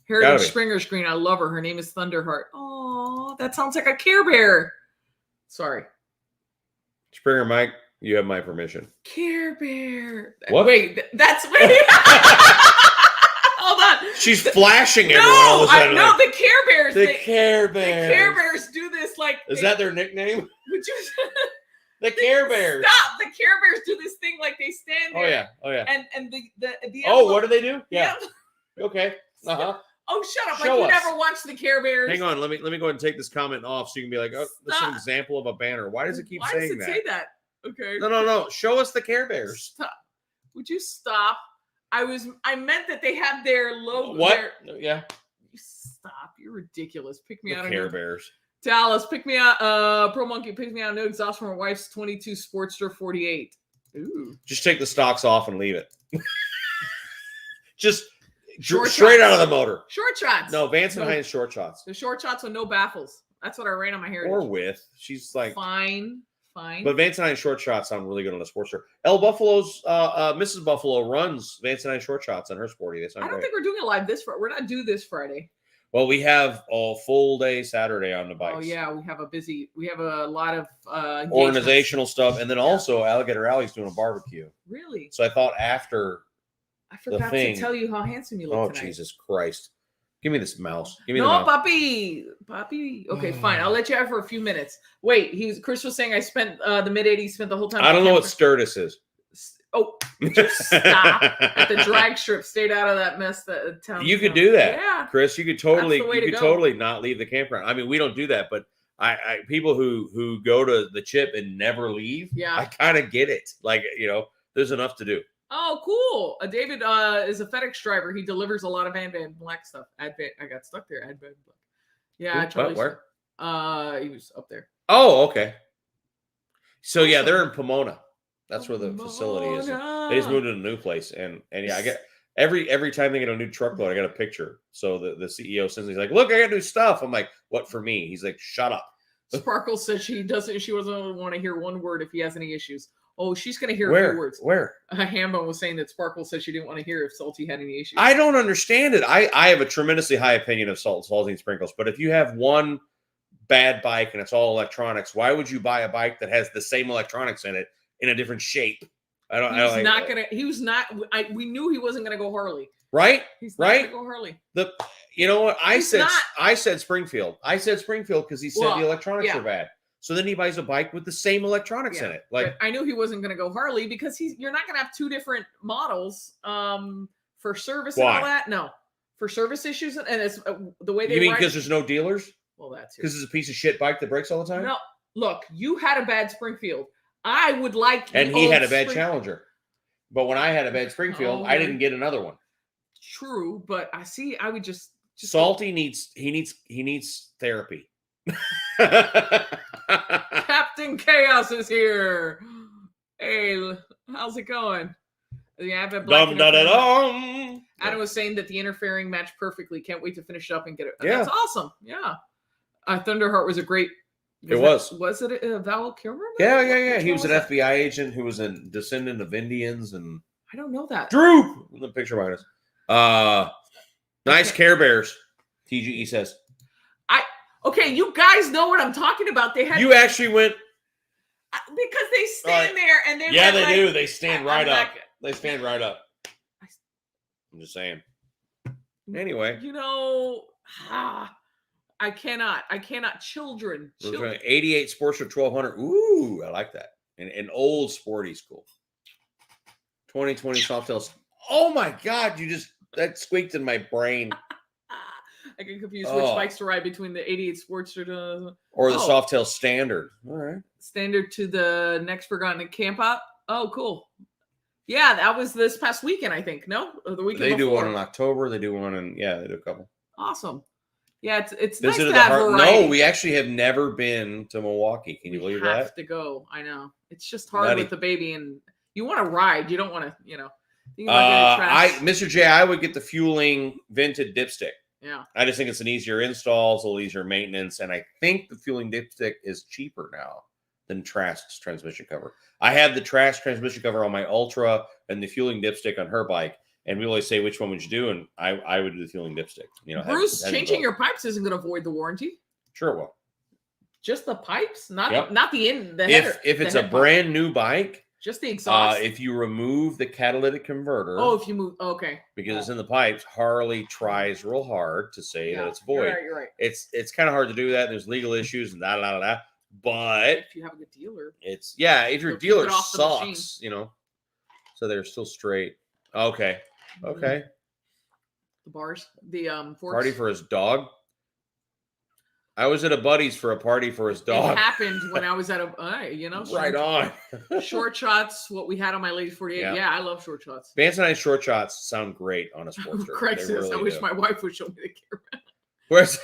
Heritage Springer screen. I love her. Her name is Thunderheart. Oh, that sounds like a Care Bear. Sorry. Springer Mike, you have my permission. Care Bear. What? Wait, that's wait. Hold on. She's flashing everyone all of a sudden. No, the Care Bears. The Care Bears. The Care Bears do this like. Is that their nickname? Would you? The Care Bears. Stop! The Care Bears do this thing like they stand there. Oh yeah. And the oh, what do they do? Yeah. Okay. Oh, shut up! Show like you us. never watched the Care Bears. Hang on, let me go ahead and take this comment off so you can be like, oh, this is an example of a banner. Why does it keep saying that? Why does it say that? Okay. No. Show us the Care Bears. Stop. Would you stop? I meant that they have their logo. What? Yeah. You stop. You're ridiculous. Pick me The out. Care Bears. Dallas, pick me out. ProMonkey, pick me out. No exhaust from my wife's 22 Sportster 48. Ooh. Just take the stocks off and leave it. Just Short straight shots. out of the motor. Short shots. No, Vance and Hines short shots. The short shots with no baffles. That's what I ran on my Heritage. Or with. She's like fine. But Vance and Hines short shots sound really good on a Sportster. El Buffalo's Mrs. Buffalo runs Vance and Hines short shots on her Sporty. They sound I don't great. think we're doing it live this Friday. We're not due this Friday. Well, we have a full day Saturday on the bikes. Oh yeah, we have a lot of organizational stuff, and then also Alligator Alley's doing a barbecue. Really? So I thought after I forgot to tell you how handsome you look tonight. Jesus Christ. Give me this mouse. Give me the no, mouse. Puppy. Okay, fine. I'll let you have for a few minutes. Wait, Chris was saying I spent the mid-'80s, spent the whole time. I don't know what Sturgis is. Oh, just stop at the drag strip. Stayed out of that mess that town. You could do that, yeah, Chris. You could totally not leave the campground. I mean, we don't do that, but I people who go to the chip and never leave. Yeah, I kind of get it. Like, there's enough to do. Oh, cool. David is a FedEx driver. He delivers a lot of Advanblack stuff. I got stuck there. Advanblack. Yeah, Charlie. Where? He was up there. Oh, okay. So yeah, they're in Pomona. That's where the facility is. They just moved to a new place, and yeah, I get every time they get a new truckload, I got a picture. So the CEO sends, he's like, "Look, I got new stuff." I'm like, "What for me?" He's like, "Shut up." Sparkle says she doesn't want to hear one word if he has any issues. Oh, she's going to hear a few words. Where? Hambo was saying that Sparkle said she didn't want to hear if Salty had any issues. I don't understand it. I have a tremendously high opinion of Saltine Sprinkles, but if you have one bad bike and it's all electronics, why would you buy a bike that has the same electronics in it in a different shape? We knew he wasn't going to go Harley. Right? He's not going to go Harley. You know what? I said Springfield. I said Springfield because he said the electronics are bad. So then he buys a bike with the same electronics in it. Like, I knew he wasn't going to go Harley because you're not going to have two different models for service and all that. No, for service issues and it's the way they. You mean because there's no dealers? Well, that's because it's a piece of shit bike that breaks all the time. No, look, you had a bad Springfield. I would like, and he had a bad Challenger, but when I had a bad Springfield, I didn't get another one. True, but I would just Salty needs therapy. Captain Chaos is here. Hey, how's it going? Adam was saying that the interfering matched perfectly. Can't wait to finish up and get it. Yeah. That's awesome. Yeah. Thunderheart was a great. Was it a Val Kilmer? Yeah. He was an FBI agent who was a descendant of Indians, and I don't know that. Droop. The picture behind us. Nice Care Bears. TGE says. Okay, you guys know what I'm talking about. They had actually went because they stand there and they do. They stand right up. They stand right up. I'm just saying. Anyway, I cannot. Children. 88 Sportster 1200. Ooh, I like that. An old sporty school. 2020 Softails. Oh my God! That squeaked in my brain. I get confused which bikes to ride between the 88 Sportster or the Softail Standard. All right. Standard to the next Forgotten Camp Out. Oh, cool. Yeah, that was this past weekend, I think. No? Or the weekend They before. do one in October. They do one they do a couple. Awesome. Yeah, it's nice to have variety. No, we actually have never been to Milwaukee. Can you believe that? We have to go. I know. It's just hard with the baby, and you want to ride. You don't want to, Mr. J, I would get the Feuling Vinted dipstick. Yeah. I just think it's an easier install, it's a little easier maintenance, and I think the Feuling dipstick is cheaper now than Trask's transmission cover. I have the Trask transmission cover on my Ultra and the Feuling dipstick on her bike, and we always say, which one would you do? And I would do the Feuling dipstick. Bruce, changing your pipes isn't going to void the warranty. Sure it will. Just the pipes? Not the header. If it's a brand new bike, just the exhaust. If you remove the catalytic converter. Oh, if you move. Okay. Because it's in the pipes, Harley tries real hard to say that it's void. You're right. It's kind of hard to do that. There's legal issues and da. But if you have a good dealer, if your dealer sucks, so they're still straight. Okay. The bars, the forks. Party for his dog. I was at a buddy's for a party for his dog. It happened when I was at a, Right on. Short shots, what we had on my Ladies 48. Yeah. Yeah, I love short shots. Vance and I short shots sound great on a sports shirt. Craig says, really I wish do. my wife would show me the camera. Where's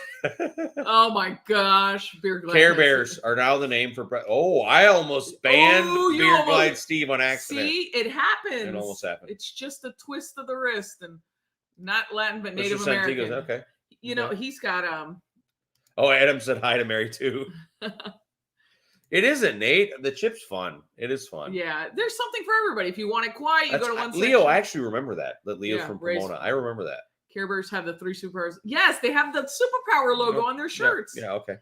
Oh my gosh. Beer Glide. Care Bears are now the name for. I almost banned Oh, you Beer almost- Glide Steve on accident. See, it happens. It almost happened. It's just a twist of the wrist and not Latin, but Mr. Native Santiago's, American. okay. You know, Yeah. he's got Oh, Adam said hi to Mary too. It isn't, Nate. The chip's fun. It is fun. yeah, there's something for everybody. If you want it quiet, you go to one Leo, section. I actually remember that. That Leo's Yeah, from raise- Pomona. I remember that. Care Bears have the 3 superpowers. Yes, they have the superpower logo on their shirts. Yeah, okay.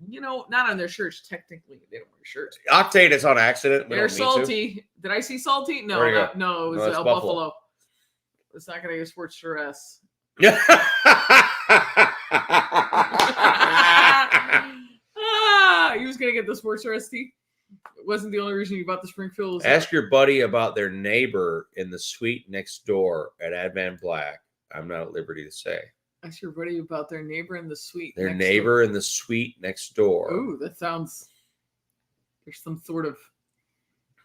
You know, not on their shirts. Technically, they don't wear shirts. Octane is on accident. We They're don't need to. salty. Did I see salty? No, Where'd you go? no, it was No, it's Buffalo. Buffalo. It's not going to get sports stress. Yeah. He was going to get the sports stress tea. It wasn't the only reason you bought the Springfield. Ask your buddy about their neighbor in the suite next door at Advanblack. I'm not at liberty to say. Ask your buddy about their neighbor in the suite. Their next neighbor in the suite next door. door. Ooh, that sounds. There's some sort of.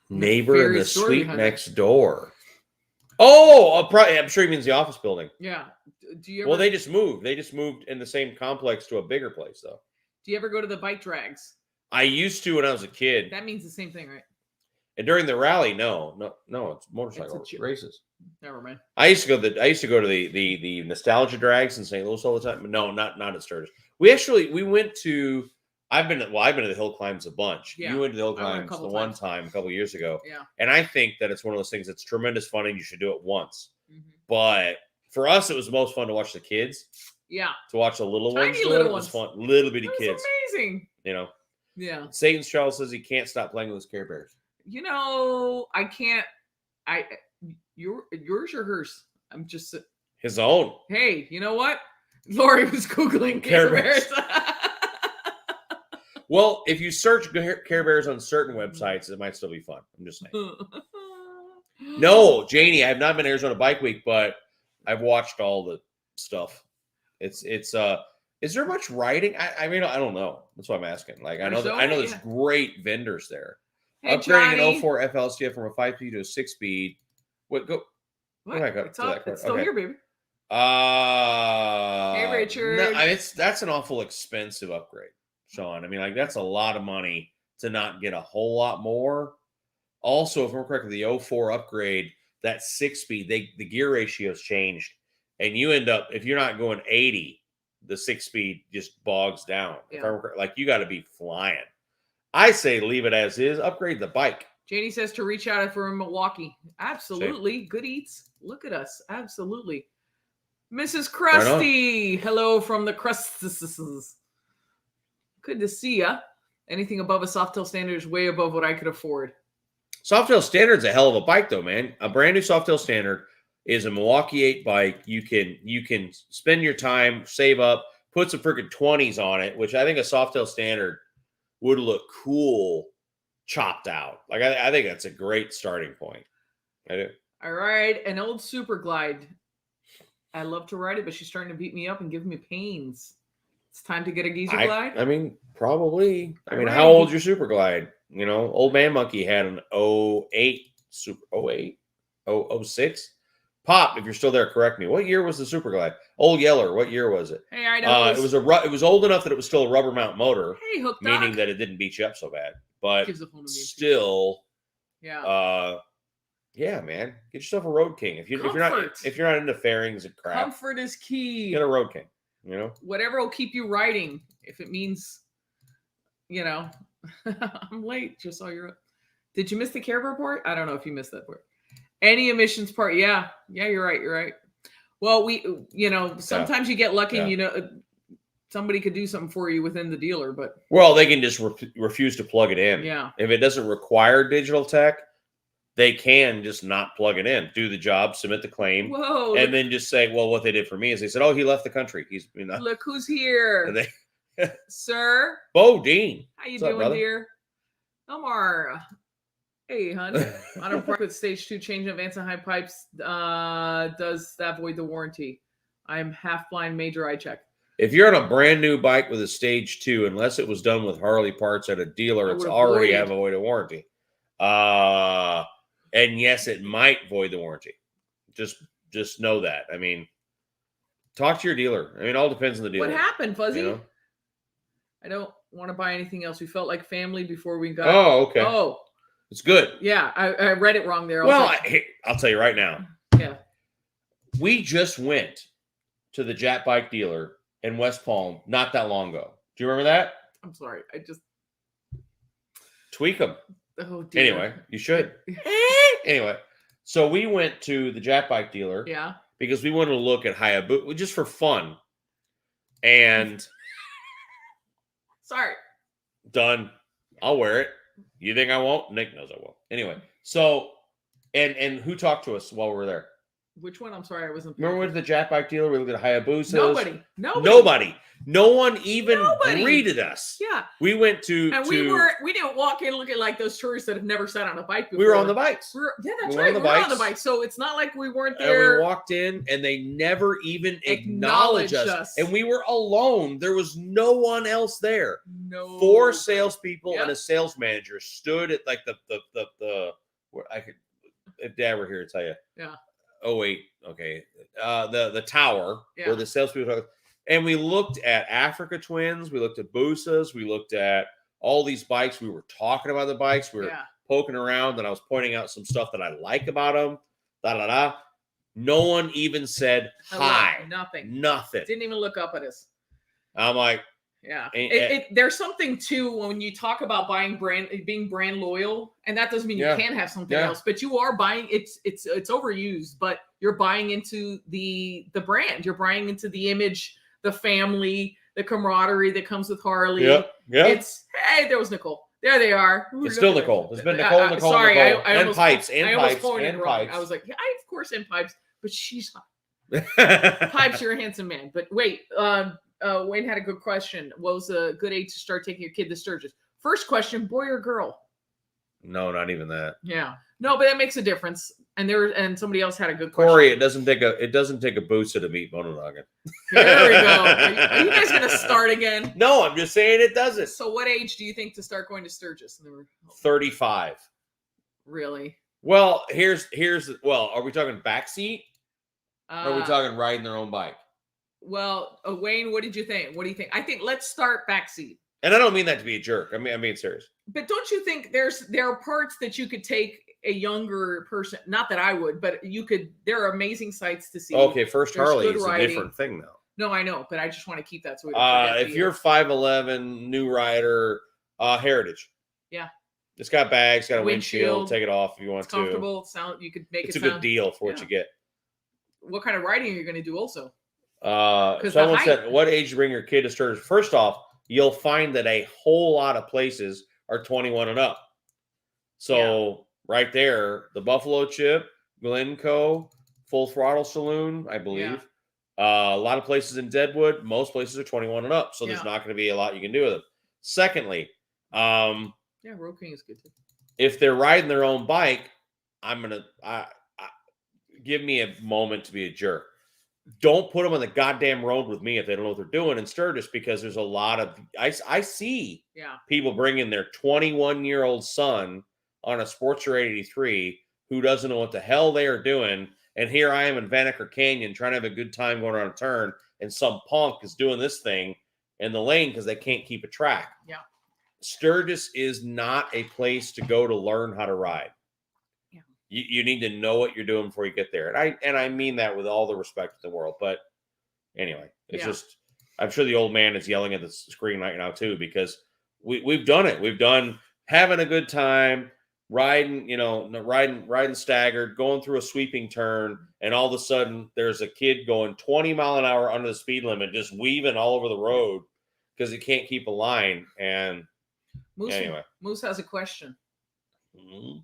Neighbor in the nefarious story suite behind it. next door. Oh, I'm sure he means the office building. Yeah. Do you ever? Well, they just moved. They just moved in the same complex to a bigger place, though. Do you ever go to the bike drags? I used to when I was a kid. That means the same thing, right? And during the rally, no, it's motorcycle It's a joke. races. Never mind. I used to go to the nostalgia drags in St. Louis all the time. But no, not at Sturgis. We went to. I've been to the hill climbs a bunch. Yeah, You went to the hill I went a climbs couple the one times. time a couple years ago. Yeah. And I think that it's one of those things that's tremendous fun and you should do it once. Mhm. But for us, it was most fun to watch the kids. Yeah. To watch the little Tiny ones do little it. It was ones. fun. Little bitty That was kids. amazing. You know. Yeah. Satan's child says he can't stop playing with his Care Bears. You know, I can't. Yours or hers? I'm just. His own. Hey, you know what? Lori was googling Care Bears. Well, if you search Care Bears on certain websites, it might still be fun. I'm just saying. No, Janie, I have not been to Arizona Bike Week, but I've watched all the stuff. It's is there much riding? I mean, I don't know. That's why I'm asking. Like, I know there's great vendors there. Hey, Upgrading Johnny. an 04 FLCF from a 5-speed to a 6-speed. What go? What? back up It's to up. that card. It's still Okay. here, baby. Hey Richard. That's an awful expensive upgrade, Sean. I mean, like that's a lot of money to not get a whole lot more. Also, if I'm correct, the 04 upgrade, that 6-speed, the gear ratios changed, and you end up if you're not going 80, the 6-speed just bogs down. Yeah. If I'm correct, like you got to be flying. I say leave it as is. Upgrade the bike. Janie says to reach out if we're in Milwaukee. Absolutely. Good eats. Look at us. Absolutely. Mrs. Krusty. Hello from the Krustis. Good to see ya. Anything above a Softail standard is way above what I could afford. Softail Standard's a hell of a bike, though, man. A brand new Softail Standard is a Milwaukee 8 bike. You can spend your time, save up, put some freaking 20s on it, which I think a Softail Standard would look cool chopped out. Like I think that's a great starting point. I do. I ride an old Super Glide. I love to ride it, but she's starting to beat me up and give me pains. It's time to get a Geezer Glide. I mean, probably. I mean, Alright. how old's your Super Glide? You know, Old Man Monkey had an 08 Super 06. Pop, if you're still there, correct me. What year was the Super Glide? Old Yeller, what year was it? Hey, I know. It was old enough that it was still a rubber mount motor, Hey, Hook meaning Doc. that it didn't beat you up so bad. But Gives a phone to me. still, Yeah. yeah, man, get yourself a Road King. If you're not into fairings and crap, Comfort is key. get a Road King. You know, Whatever will keep you riding. If it means, I'm late. Just saw your. Did you miss the care report? I don't know if you missed that part. Any emissions part? Yeah, you're right. Well, sometimes you get lucky, and somebody could do something for you within the dealer, but they can just refuse to plug it in. yeah, If it doesn't require digital tech, they can just not plug it in, do the job, submit the claim, whoa, and then just say, well, what they did for me is they said, oh, he left the country. He's look who's here, sir. Bo Dean. How you What's up, doing, brother? dear? Omar. Hey, hon. On a with stage 2 change of advance and high pipes, does that void the warranty? I'm half blind, major eye check. If you're on a brand new bike with a stage 2, unless it was done with Harley parts at a dealer, I it's would already avoid have a voided warranty. And yes, it might void the warranty. Just know that. I mean, talk to your dealer. I mean, it all depends on the dealer. What happened, Fuzzy? You know? I don't want to buy anything else. We felt like family before we got. Oh, okay. Oh, it's good. yeah. I read it wrong there. Well, I'll tell you right now. Yeah. We just went to the Jet Bike dealer in West Palm not that long ago. Do you remember that? I'm sorry. I just tweak them. Oh dear. Anyway, you should. Anyway, so we went to the Jet Bike dealer. Yeah. Because we wanted to look at Hayabusa just for fun. And sorry. Done. I'll wear it. You think I won't? Nick knows I will. Anyway, so and who talked to us while we were there? Which one? I'm sorry, I wasn't. Remember we went to the Jet Bike dealer? We looked at Hayabusas. Nobody. No one even greeted us. Yeah. We went to we didn't walk in looking like those tourists that have never sat on a bike before. We were on the bikes. That's right. We were on the bikes. So it's not like we weren't there. And we walked in and they never even acknowledged us. And we were alone. There was no one else there. No. 4 salespeople and a sales manager stood at like the where I could, if Dad were here to tell you. Yeah. Oh wait, okay. The tower where the salespeople are, and we looked at Africa Twins, we looked at Busas, we looked at all these bikes. We were talking about the bikes, we were poking around, and I was pointing out some stuff that I like about them. No one even said hi. Nothing. Didn't even look up at us. I'm like, yeah. There's something too when you talk about being brand loyal, and that doesn't mean you can't have something else, but you are buying. It's overused, but you're buying into the brand. You're buying into the image, the family, the camaraderie that comes with Harley. Yeah. It's there was Nicole. There they are. It's still Nicole. It's been Nicole. Sorry, Nicole. I and pipes. I almost pointed wrong. I was like, of course, and pipes, but she's pipes. You're a handsome man. But wait, Wayne had a good question. What was a good age to start taking your kid to Sturgis? First question: boy or girl? No, not even that. Yeah, no, but that makes a difference. And somebody else had a good question. Corey, it doesn't take a booster to meet Mononoggin. There we go. Are you guys gonna start again? No, I'm just saying it doesn't. So, what age do you think to start going to Sturgis? 35. Really? Well, are we talking backseat? Or are we talking riding their own bike? Well, Wayne, what did you think? What do you think? I think let's start backseat. And I don't mean that to be a jerk. I'm being serious. But don't you think there are parts that you could take a younger person? Not that I would, but you could. There are amazing sites to see. Okay, First Harley is a different thing, though. No, I know, but I just want to keep that so we don't forget. If you're 5'11", new rider, Heritage. Yeah. It's got bags, got a windshield. Take it off if you want to. Comfortable. You could make it's a good deal for what you get. What kind of riding are you going to do also? Someone said, what age to bring your kid to Sturgis? First off, you'll find that a whole lot of places are 21 and up. So right there, the Buffalo Chip, Glencoe, Full Throttle Saloon, I believe. A lot of places in Deadwood, most places are 21 and up. So there's not going to be a lot you can do with them. Secondly, Road King is good too. If they're riding their own bike, give me a moment to be a jerk. Don't put them on the goddamn road with me if they don't know what they're doing in Sturgis, because there's a lot of I see people bringing their 21-year-old son on a Sportster 883 who doesn't know what the hell they are doing, and here I am in Vanecker Canyon trying to have a good time going around a turn, and some punk is doing this thing in the lane because they can't keep a track. Yeah, Sturgis is not a place to go to learn how to ride. You need to know what you're doing before you get there. And I mean that with all the respect in the world. But anyway, it's just, I'm sure the old man is yelling at the screen right now too, because we've done it. We've done having a good time, riding staggered, going through a sweeping turn. And all of a sudden there's a kid going 20 mile an hour under the speed limit, just weaving all over the road because he can't keep a line. And anyway. Moose has a question. Mm-hmm.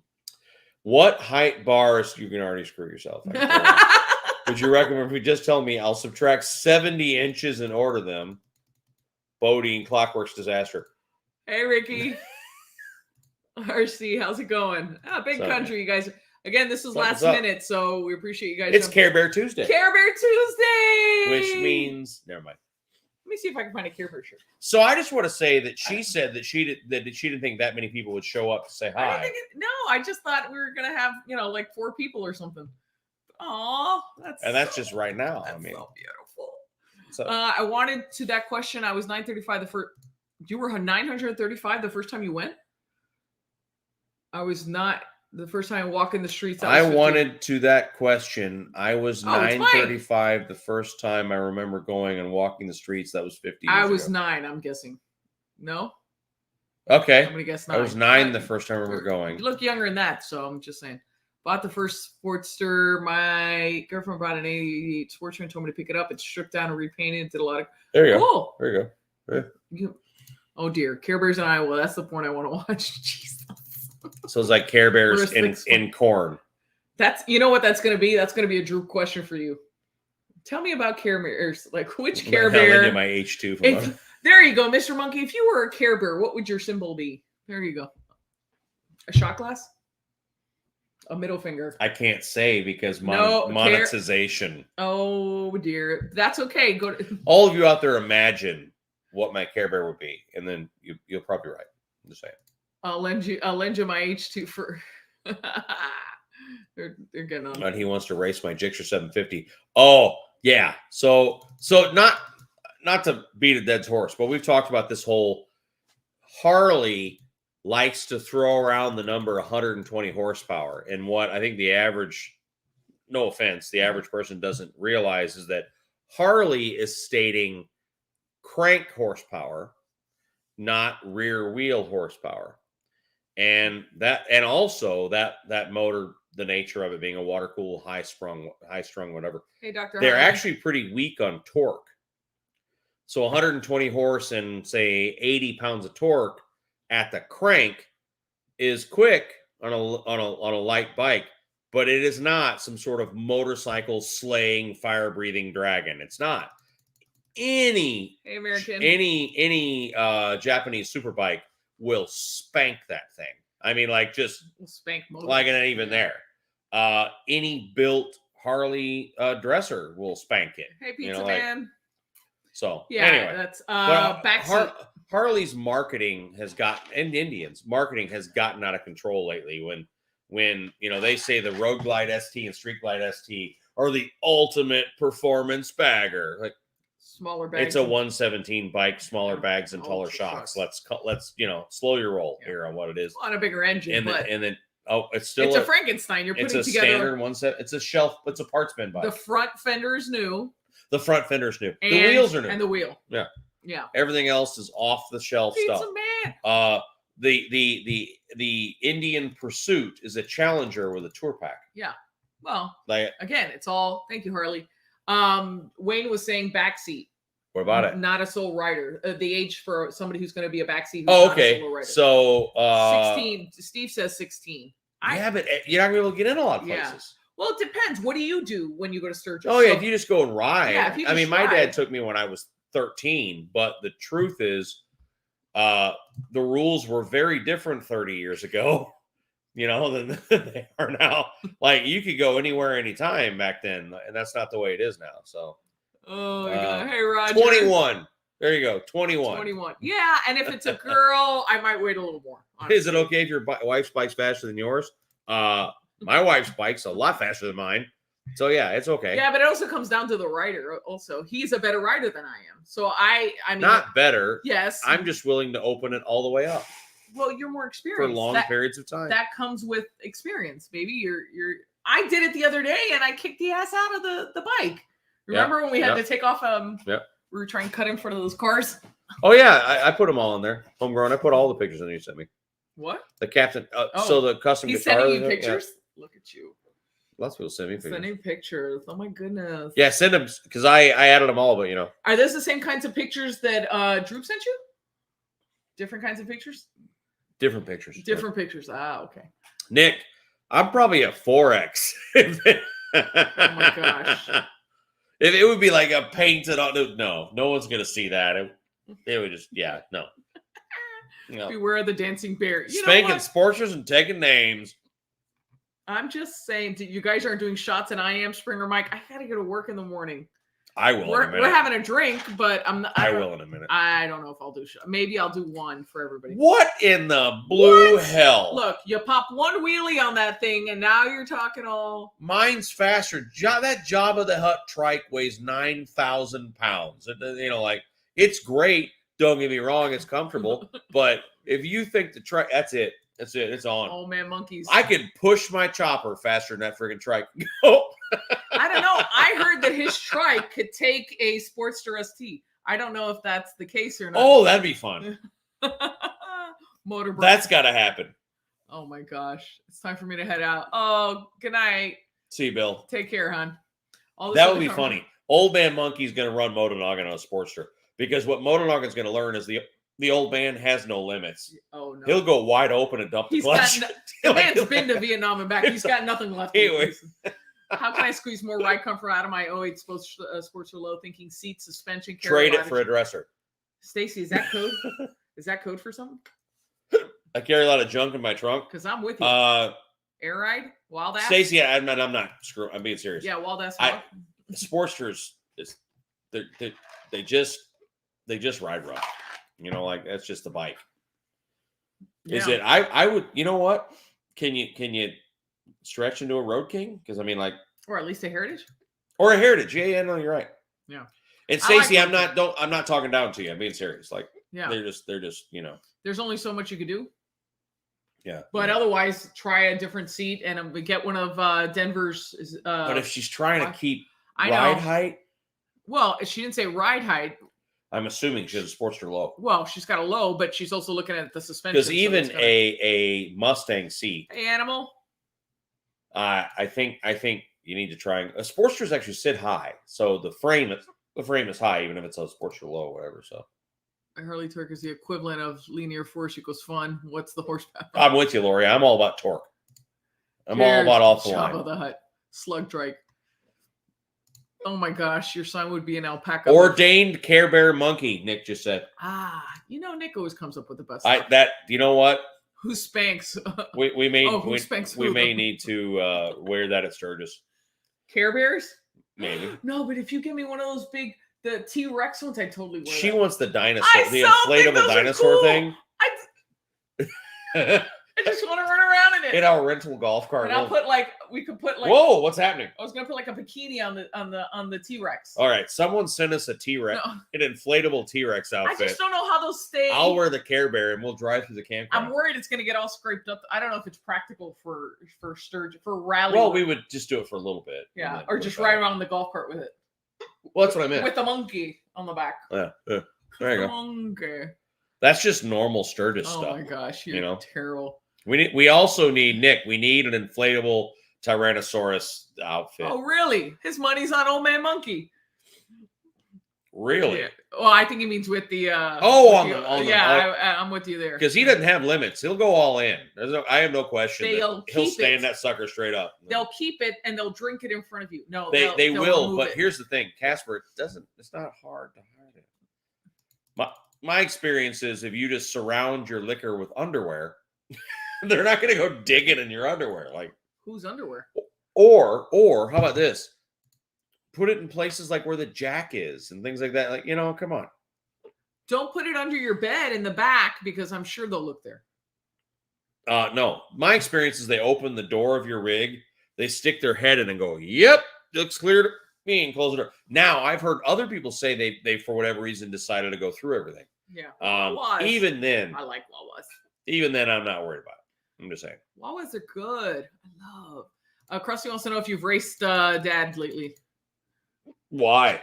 What height bars, you can already screw yourself. Would you recommend? If you just tell me, I'll subtract 70 inches and order them. Bodie and Clockworks Disaster. Hey, Ricky. RC, how's it going? Big country, you guys. Again, this was What's last up? minute, so we appreciate you guys. It's Care Bear Tuesday. Care Bear Tuesday! Which means, never mind. Let me see if I can find a Care Bear shirt. So I just want to say that she said that she didn't think that many people would show up to say hi. I just thought we were going to have, like 4 people or something. Aw, that's just right now. That's I mean, so beautiful. So, I wanted to that question. I was 935 the first. You were 935 the first time you went? I was not the first time walking the streets. I wanted to that question. I was Oh, 935 the first time I remember going and walking the streets. That was 50 years I was ago. 9, I'm guessing. No? Okay. I'm going to guess 9. I was 9 the first time I remember going. You look younger than that, so I'm just saying. Bought the first Sportster. My girlfriend bought an 88 Sportsman, told me to pick it up. It's stripped down and repainted. Did a lot of... There you go. Cool. There you go. Yeah. Oh, dear. Care Bears in Iowa. That's the porn I want to watch. Jesus. So it's like Care Bears in corn. You know what that's going to be? That's going to be a Drew question for you. Tell me about Care Bears. Like, which Care Bear? I did my H2 from there you go, Mr. Monkey. If you were a Care Bear, what would your symbol be? There you go. A shot glass? A middle finger. I can't say because monetization. Oh dear, that's okay. Go to all of you out there. Imagine what my Care Bear would be, and then you'll probably right. I'm just saying. I'll lend you my H2 for. they're getting on. And he wants to race my Gixxer 750. Oh yeah. So not to beat a dead horse, but we've talked about this whole Harley likes to throw around the number 120 horsepower. And what I think the average, no offense, the average person doesn't realize is that Harley is stating crank horsepower, not rear wheel horsepower. And also that motor, the nature of it being a water cooled, high strung, whatever. Hey, Dr. They're Harley. actually pretty weak on torque. So 120 horse and say 80 pounds of torque at the crank is quick on a light bike, but it is not some sort of motorcycle slaying, fire breathing dragon. It's not. Any Japanese super bike will spank that thing. I mean, like just spank motors. Like it ain't even there. Any built Harley dresser will spank it. Hey, pizza man. So yeah, anyway, that's backseat. Harley's marketing has Indians marketing has gotten out of control lately. When they say the Road Glide ST and Street Glide ST are the ultimate performance bagger, like smaller bags. It's a 117 bike, smaller bags and taller shocks. Let's slow your roll here on what it is. On a bigger engine, and then it's a Frankenstein. You're putting it's a together standard 1.7. It's a shelf. It's a parts bin bike. The front fender is new. The front fender's new. The wheels are new. And the wheel. Yeah. Everything else is off the shelf Pizza stuff. Man. The Indian Pursuit is a Challenger with a tour pack. Yeah. Well, again, it's all. Thank you, Harley. Wayne was saying backseat. What about it? Not a sole rider. The age for somebody who's going to be a backseat. Oh, okay. So 16. Steve says 16. Yeah, but you're not going to be able to get in a lot of places. Yeah. Well, it depends. What do you do when you go to Sturgis? Oh, yeah. If you just go and ride. Yeah, I mean, my dad took me when I was 13, but the truth is, the rules were very different 30 years ago, than they are now. Like, you could go anywhere, anytime back then, and that's not the way it is now. So, oh, my God. Hey, Roger. 21. There you go. 21. 21. Yeah, and if it's a girl, I might wait a little more. Honestly. Is it okay if your wife's bike's faster than yours? My wife's bike's a lot faster than mine. So, yeah, it's okay. Yeah, but it also comes down to the rider also. He's a better rider than I am. So, I mean. Not better. Yes. I'm just willing to open it all the way up. Well, you're more experienced. For long periods of time. That comes with experience, baby. I did it the other day, and I kicked the ass out of the bike. Remember when we had to take off? We were trying to cut in front of those cars. Oh, yeah. I put them all in there. Homegrown. I put all the pictures in you sent me. What? The captain. So the custom He's guitar. Sending you pictures? Yeah. Look at you. Lots of people send me pictures. Sending pictures. Oh my goodness. Yeah, send them because I added them all, but Are those the same kinds of pictures that Droop sent you? Different kinds of pictures? Different pictures. Different pictures. Ah, okay. Nick, I'm probably a 4X. Oh my gosh. If it would be like a painted on, no one's gonna see that. It would just, no. Beware of the dancing bear. Spanking sportsers and taking names. I'm just saying, you guys aren't doing shots, and I am Springer Mike. I gotta go to work in the morning. I will. We're having a drink, but I'm not. I will in a minute. I don't know if I'll do shot. Maybe I'll do one for everybody. What in the blue hell? Look, you pop one wheelie on that thing, and now you're talking all. Mine's faster. That Jabba the Hutt trike weighs 9,000 pounds. Like it's great. Don't get me wrong, it's comfortable. But if you think the trike, that's it. That's it. It's on. Oh man, monkeys! I could push my chopper faster than that friggin' trike. Go. I don't know. I heard that his trike could take a Sportster ST. I don't know if that's the case or not. Oh, that'd be fun. Motor. That's got to happen. Oh my gosh, it's time for me to head out. Oh, good night. See you, Bill. Take care, hon. That would be funny. Old man Monkey's going to run Motonoggin on a Sportster because what Motonoggin's going to learn is the old man has no limits. Oh no, he'll go wide open and dump the clutch. The man's been to Vietnam and back. He's got nothing left. Anyway. How can I squeeze more ride comfort out of my 08 Sportster Low? Thinking seat, suspension, trade it for a dresser. Stacy, is that code? Is that code for something? I carry a lot of junk in my trunk. Because I'm with you. Air ride, wild ass. Stacy, I'm not screwing. I'm being serious. Yeah, wild ass. Sportsters, they just ride rough. Like that's just the bike. Yeah. Is it? I would. You know what? Can you stretch into a Road King? Because or at least a Heritage. Or a Heritage. Yeah, no, you're right. Yeah. And Stacy, I'm not talking down to you. I'm being serious. Yeah. They're just There's only so much you could do. Yeah. But otherwise, try a different seat and get one of Denver's. But if she's trying to keep ride height. Well, she didn't say ride height. I'm assuming she has a Sportster Low. Well, she's got a low, but she's also looking at the suspension. Because even a Mustang seat. Hey, animal. I think you need to try. A Sportsters actually sit high, so the frame is high, even if it's a Sportster Low or whatever. So. A Harley torque is the equivalent of linear force equals fun. What's the horsepower? I'm with you, Lori. I'm all about torque. I'm all about off the line. Jabba the Hutt. Slug trike. Oh my gosh, your son would be an alpaca. Ordained Care Bear monkey, Nick just said. Nick always comes up with the best. You know what? Who spanks? We may who may need to wear that at Sturgis. Care Bears? Maybe. No, but if you give me one of those big the T-Rex ones, I totally wear. She wants the dinosaur, the inflatable dinosaur cool. thing. I just want to run around in it. In our rental golf cart. And we could put Whoa, what's happening? I was gonna put a bikini on the T-Rex. All right, someone send us a T-Rex, an inflatable T-Rex outfit. I just don't know how those stay. I'll wear the Care Bear and we'll drive through the campground. I'm worried it's gonna get all scraped up. I don't know if it's practical for Sturgis for rally. Well, we would just do it for a little bit. Yeah, or just ride around the golf cart with it. Well, that's what I meant. With the monkey on the back. Yeah. There you go. Monkey. That's just normal Sturgis stuff. Oh my gosh, you're terrible. We also need, Nick, we need an inflatable Tyrannosaurus outfit. Oh, really? His money's on Old Man Monkey. Really? Yeah. Well, I think he means with the... I'm with you there. Because he doesn't have limits. He'll go all in. I have no question. He'll stand that sucker straight up. They'll keep it and they'll drink it in front of you. No, they will. But here's the thing. Casper, it's not hard to hide it. My experience is if you just surround your liquor with underwear... They're not going to go digging in your underwear. Whose underwear? Or how about this? Put it in places like where the jack is and things like that. Come on. Don't put it under your bed in the back because I'm sure they'll look there. No. My experience is they open the door of your rig, they stick their head in and go, "Yep, looks clear to me," and close the door. Now, I've heard other people say they for whatever reason decided to go through everything. Yeah. Even then, I like Wawas. Even then, I'm not worried about it. I'm just saying. Wawas are good. I love. Krusty wants to know if you've raced Dad lately. Why?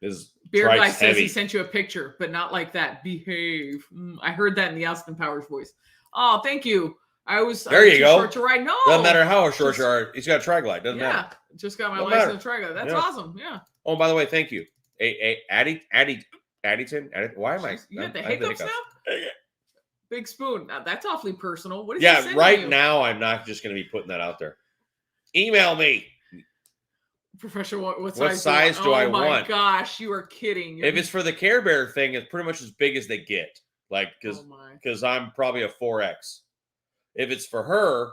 His Beer guy trike's says heavy. he sent you a picture, but not like that. Behave. I heard that in the Austin Powers voice. Oh, thank you. There you go. Short to ride. No. Doesn't matter how short you are. He's got a tri-glide. Doesn't matter. Yeah. Just got my license tri-glide. That's awesome. Yeah. Oh, by the way, thank you. Addington. Why am I? You had the hiccups now? Big Spoon. Now, that's awfully personal. What is he sending right you? now, I'm not just going to be putting that out there. Email me. Professional, what size do I want? Oh my gosh, you are kidding. If it's for the Care Bear thing, it's pretty much as big as they get. Because I'm probably a 4X. If it's for her,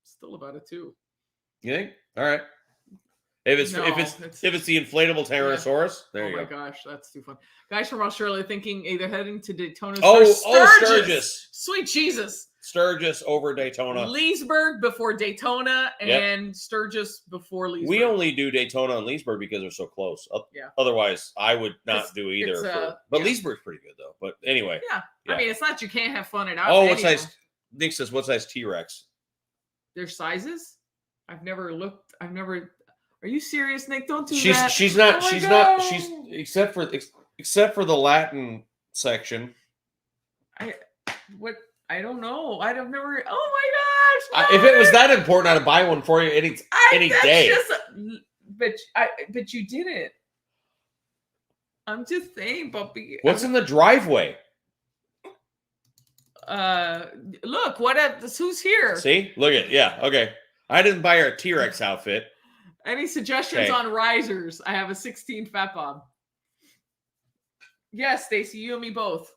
still about a 2. You think? All right. If it's No, if it's the inflatable Tyrannosaurus, there you go. Oh my gosh, that's too fun. Guys from Australia thinking either heading to Daytona. Sturgis. Sweet Jesus. Sturgis over Daytona. Leesburg before Daytona and Sturgis before Leesburg. We only do Daytona and Leesburg because they're so close. Yeah. Otherwise, I would not do either. But Leesburg's pretty good though. But anyway. Yeah. I mean, it's not you can't have fun at out. Oh, what size? Nick says, what size T-Rex? Their sizes? I've never looked. Are you serious, Nick? Don't do that. She's not. She's not. She's except for the Latin section. I don't know. I've never. Oh my gosh! If it was that important, I'd buy one for you any day. But you didn't. I'm just saying, puppy. What's in the driveway? Look, who's here? See, look at okay. I didn't buy her a T-Rex outfit. Any suggestions on risers? I have a 16 Fat Bob. Yes, Stacy, you and me both.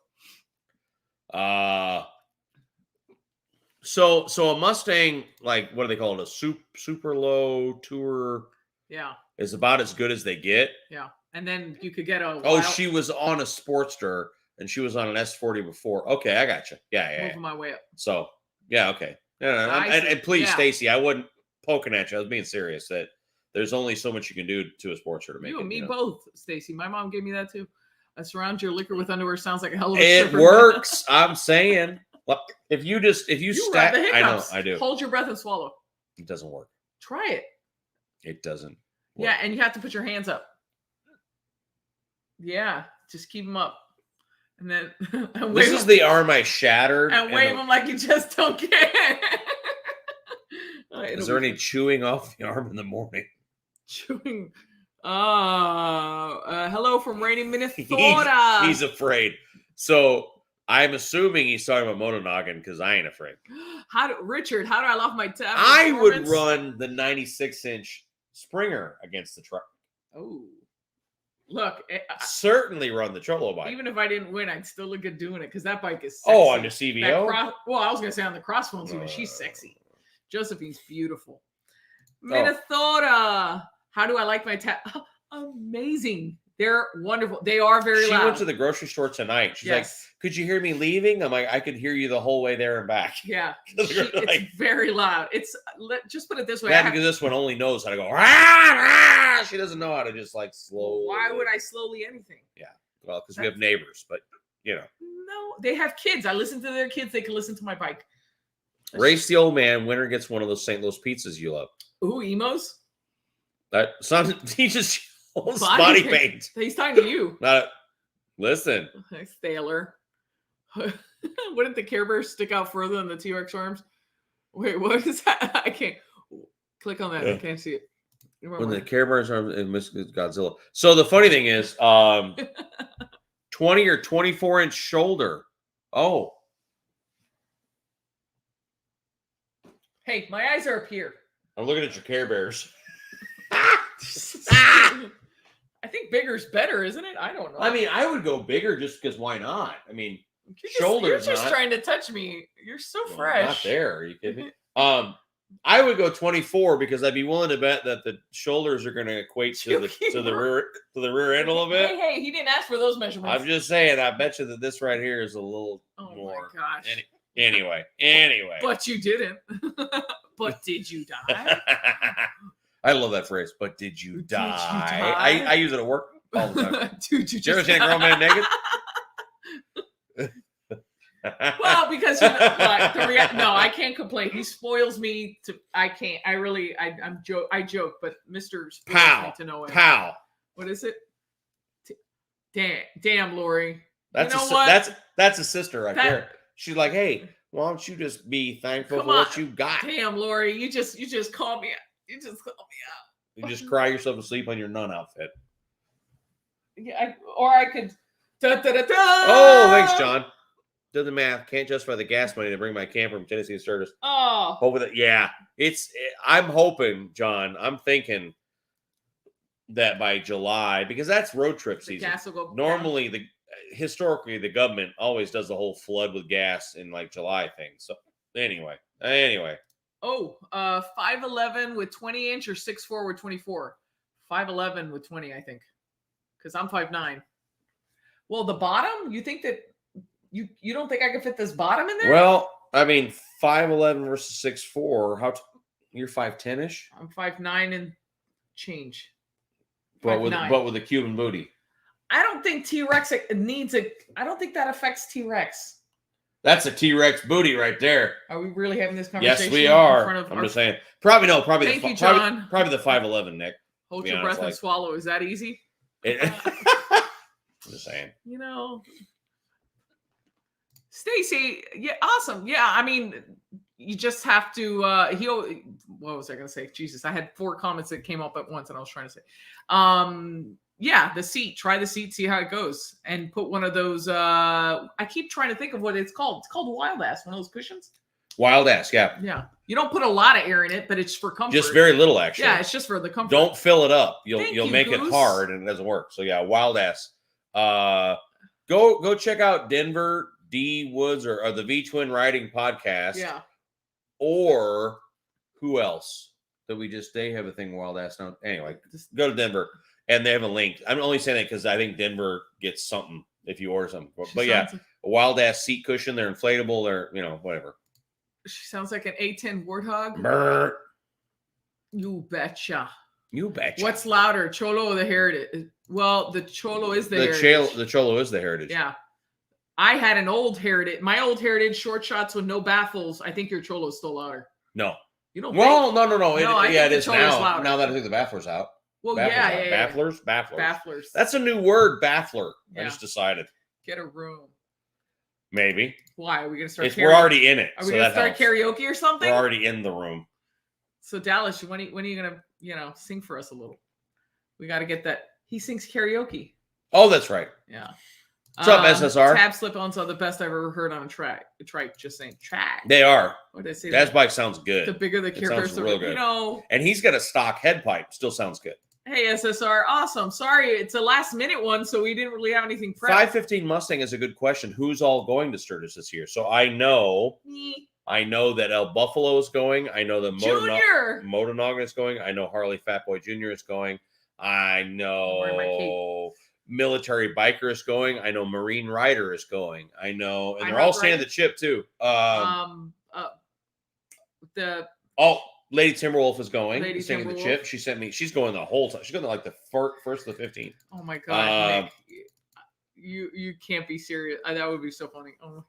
So a Mustang, like what do they call it? A super low tour. Yeah. Is about as good as they get. Yeah, and then you could get a. Oh, she was on a Sportster and she was on an S40 before. Okay, I got you. Yeah. Moving my way up. So yeah, okay. No, and please, Stacy, I wasn't poking at you. I was being serious. That there's only so much you can do to a Sportster to make you it. And me both, Stacy. My mom gave me that too. Surround your liquor with underwear sounds like a hell of a It works. I'm saying. If you stack, I know, I do. Hold your breath and swallow. It doesn't work. Try it. It doesn't work. Yeah, and you have to put your hands up. Yeah, just keep them up. And then this is the arm I shattered. And wave them like you just don't care. Is there any chewing off the arm in the morning? Chewing. Hello from rainy Minnesota. He's afraid. So I'm assuming he's talking about Mononoggin because I ain't afraid. Richard, how do I love my tab? I would run the 96-inch Springer against the truck. Oh. Look, certainly run the Cholo bike. Even if I didn't win, I'd still look good doing it because that bike is sexy. Oh, on the CVO? Well, I was going to say on the Crossbones even. She's sexy. Josephine's beautiful. Minnesota. How do I like my amazing. They're wonderful. They are very loud. She went to the grocery store tonight. She's like, could you hear me leaving? I'm like, I could hear you the whole way there and back. Yeah. It's very loud. Just put it this way. Yeah, because this one only knows how to go. Rah, rah. She doesn't know how to just like slowly. Why would I slowly anything? Yeah. Well, because we have neighbors, but No, they have kids. I listen to their kids. They can listen to my bike. Race the old man. Winner gets one of those St. Louis pizzas you love. Ooh, emos? He just body paint. He's talking to you. Listen. Thaler. Wouldn't the Care Bears stick out further than the T-Rex arms? Wait, what is that? I can't click on that. I can't see it. When the Care Bears arms and Godzilla. So the funny thing is, 20 or 24-inch shoulder. Oh. Hey, my eyes are up here. I'm looking at your Care Bears. I think bigger's better, isn't it? I don't know. I mean, I would go bigger just because why not? I mean, shoulders. You're just trying to touch me. You're so fresh. Not there. Are you kidding me? I would go 24 because I'd be willing to bet that the shoulders are going to equate to the rear end a little bit. Hey, he didn't ask for those measurements. I'm just saying. I bet you that this right here is a little more. Oh my gosh. Anyway. But you didn't. But did you die? I love that phrase. But did you die? I use it at work all the time. Dude, you ever seen a grown man naked? Well, because no, I can't complain. He spoils me I can't. I joke, but Mr. spoils me to no end. Pow. What is it? Damn, Lori. That's a sister right there. She's like, hey, why don't you just be thankful for what you got? Damn, Lori, you just called me out. You just called me out. You just cry yourself to sleep on your nun outfit. Yeah, or I could. Oh, thanks, John. Do the math. Can't justify the gas money to bring my camper from Tennessee to Sturgis. Oh, hoping that. Yeah, I'm hoping, John. I'm thinking that by July, because that's road trip season. Gas will go Normally, historically, the government always does the whole flood with gas in like July thing. So anyway. Oh, 5'11" with 20-inch or 6'4" with 24. 5'11" with 20, I think, because I'm 5'9". Well, the bottom. You think that you don't think I could fit this bottom in there? Well, I mean, 5'11" versus 6'4". You're 5'10" ish? I'm 5'9" and change. But with 5'9". a Cuban booty. I don't think T-Rex needs a. I don't think that affects T-Rex. That's a T-Rex booty right there. Are we really having this conversation? Yes, we are. I'm just saying. Probably no. Probably Thank the you, John. Probably the 5'11", Nick. Hold your breath and swallow. Is that easy? I'm just saying. You know, Stacy. Yeah, awesome. Yeah, I mean, you just have to. What was I going to say? Jesus, I had 4 comments that came up at once, and I was trying to say. Yeah, the seat. Try the seat, see how it goes, and put one of those. I keep trying to think of what it's called. It's called Wild Ass. One of those cushions. Wild Ass, yeah. Yeah, you don't put a lot of air in it, but it's for comfort. Just very little, actually. Yeah, it's just for the comfort. Don't fill it up. You'll make Goose. it hard, and it doesn't work. So yeah, Wild Ass. Go check out Denver D Woods or the V Twin Riding podcast. Yeah. Or who else? They have a thing Wild Ass now. Anyway, just go to Denver. And they have a link. I'm only saying that because I think Denver gets something if you order something. But yeah, a Wild Ass seat cushion. They're inflatable. They're, whatever. She sounds like an A10 warthog. Brr. You betcha. You betcha. What's louder, Cholo or the Heritage? Well, the Cholo is the Heritage. The Cholo is the Heritage. Yeah. I had an old Heritage. My old Heritage short shots with no baffles. I think your Cholo is still louder. No. You don't Well, think? no. It is now. Louder. Now that I think the baffler's out. Well, Bafflers? Bafflers. That's a new word, baffler. Yeah. I just decided. Get a room. Maybe. Why? Are we going to start We're already in it. Are we going to start karaoke or something? We're already in the room. So, Dallas, when are you going to, sing for us a little? We got to get that. He sings karaoke. Oh, that's right. Yeah. What's up, SSR? Tab slip-ons are the best I've ever heard on a track. Just saying track. They are. What did I say? Dad's bike sounds good. The bigger the characters, real good. And he's got a stock head pipe. Still sounds good. Hey, SSR. Awesome. Sorry, it's a last-minute one, so we didn't really have anything prepped. 515 Mustang is a good question. Who's all going to Sturgis this year? So I know that El Buffalo is going. I know the Motonogan is going. I know Harley Fatboy Jr. is going. I know Military Biker is going. I know Marine Rider is going. I know, and they're all staying at the chip too. Lady Timberwolf is going. Staying at the chip. She sent me. She's going the whole time. She's going to like the first to the 15th. Oh my god, Nick. You can't be serious. That would be so funny. Oh,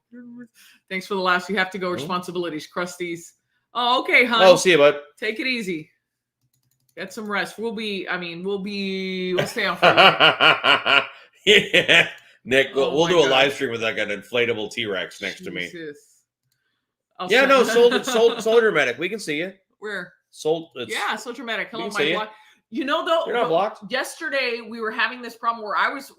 thanks for the laughs. You have to go. Responsibilities, crusties. Oh, okay, hon. Oh, see you, bud. Take it easy. Get some rest. We'll stay on for a yeah. Nick, we'll do a live stream with like an inflatable T-Rex next to me. Soul Dramatic. We can see you. Where? Soul Dramatic. Hello, my block. Though, you're not blocked. Yesterday we were having this problem where I was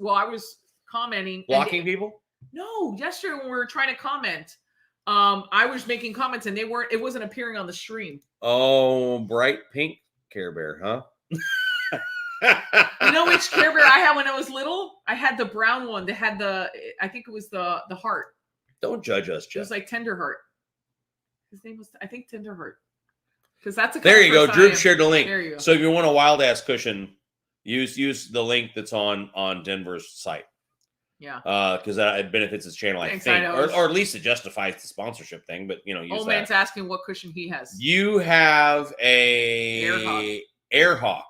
commenting. Blocking people? No, yesterday when we were trying to comment, I was making comments and it wasn't appearing on the stream. Oh, bright pink Care Bear, huh? You know which Care Bear I had when I was little? I had the brown one that had I think it was the heart. Don't judge us, Jeff. It was like Tenderheart. His name was, I think, Tenderheart. Because that's a there you go. Drew shared the link. There you go. So if you want a Wild Ass cushion, use the link that's on Denver's site. Yeah. Because it benefits his channel, I think, or at least it justifies the sponsorship thing. But use Old man's asking what cushion he has. You have a Airhawk.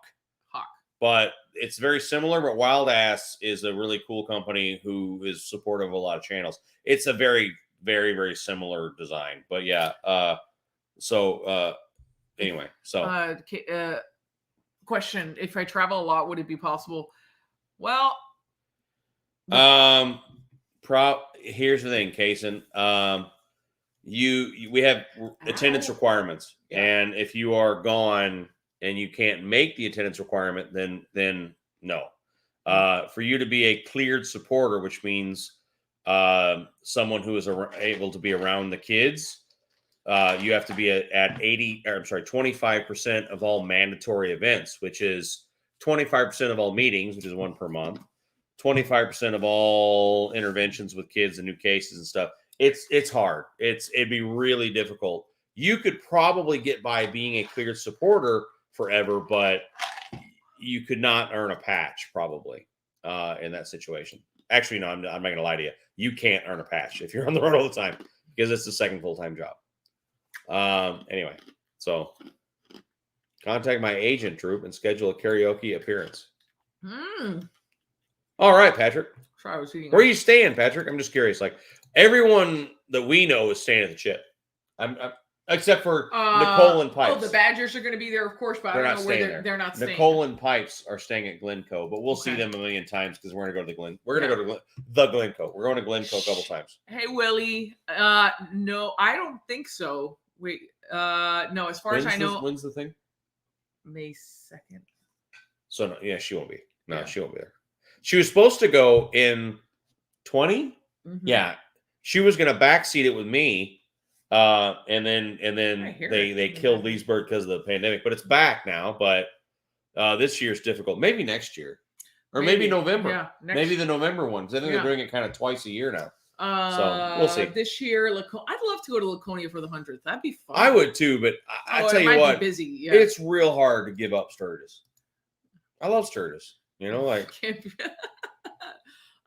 But it's very similar. But Wild Ass is a really cool company who is supportive of a lot of channels. It's a very, very, very similar design. But yeah. Anyway, question: if I travel a lot, would it be possible? Well, here's the thing, Kaysen. We have attendance requirements, and if you are gone and you can't make the attendance requirement, then no. For you to be a cleared supporter, which means someone who is able to be around the kids. You have to be at 25% of all mandatory events, which is 25% of all meetings, which is one per month, 25% of all interventions with kids and new cases and stuff. It's hard. It'd be really difficult you could probably get by being a cleared supporter forever, but you could not earn a patch probably in that situation. Actually, no, I'm not going to lie to you. You can't earn a patch if you're on the road all the time because it's the second full-time job. Anyway, so contact my agent, Troop, and schedule a karaoke appearance. All right, Patrick. Sorry, I was eating. Where are you staying, Patrick? I'm just curious. Like, everyone that we know is staying at the Chip. I'm except for Nicole and Pipes. Oh, the Badgers are going to be there, of course, but I don't know where they're not staying. Nicole and Pipes are staying at Glencoe, but we'll see them a million times because we're going to go to the Glen. We're going to go to the Glencoe. We're going to Glencoe a couple times. Hey, Willie. No, I don't think so. Wait, no. As far as I know, when's the thing? May 2nd. So no, yeah, she won't be. No, she won't be there. She was supposed to go in 20. Yeah, she was going to backseat it with me. And then they killed Leesburg because of the pandemic, but it's back now. But this year's difficult. Maybe next year, or maybe November. Yeah, maybe the November one. Because I think they're doing it kind of twice a year now. So we'll see. This year, I'd love to go to Laconia for the 100th. That'd be fun. I would too, but I tell you what, busy. Yeah. It's real hard to give up Sturgis. I love Sturgis. You know, like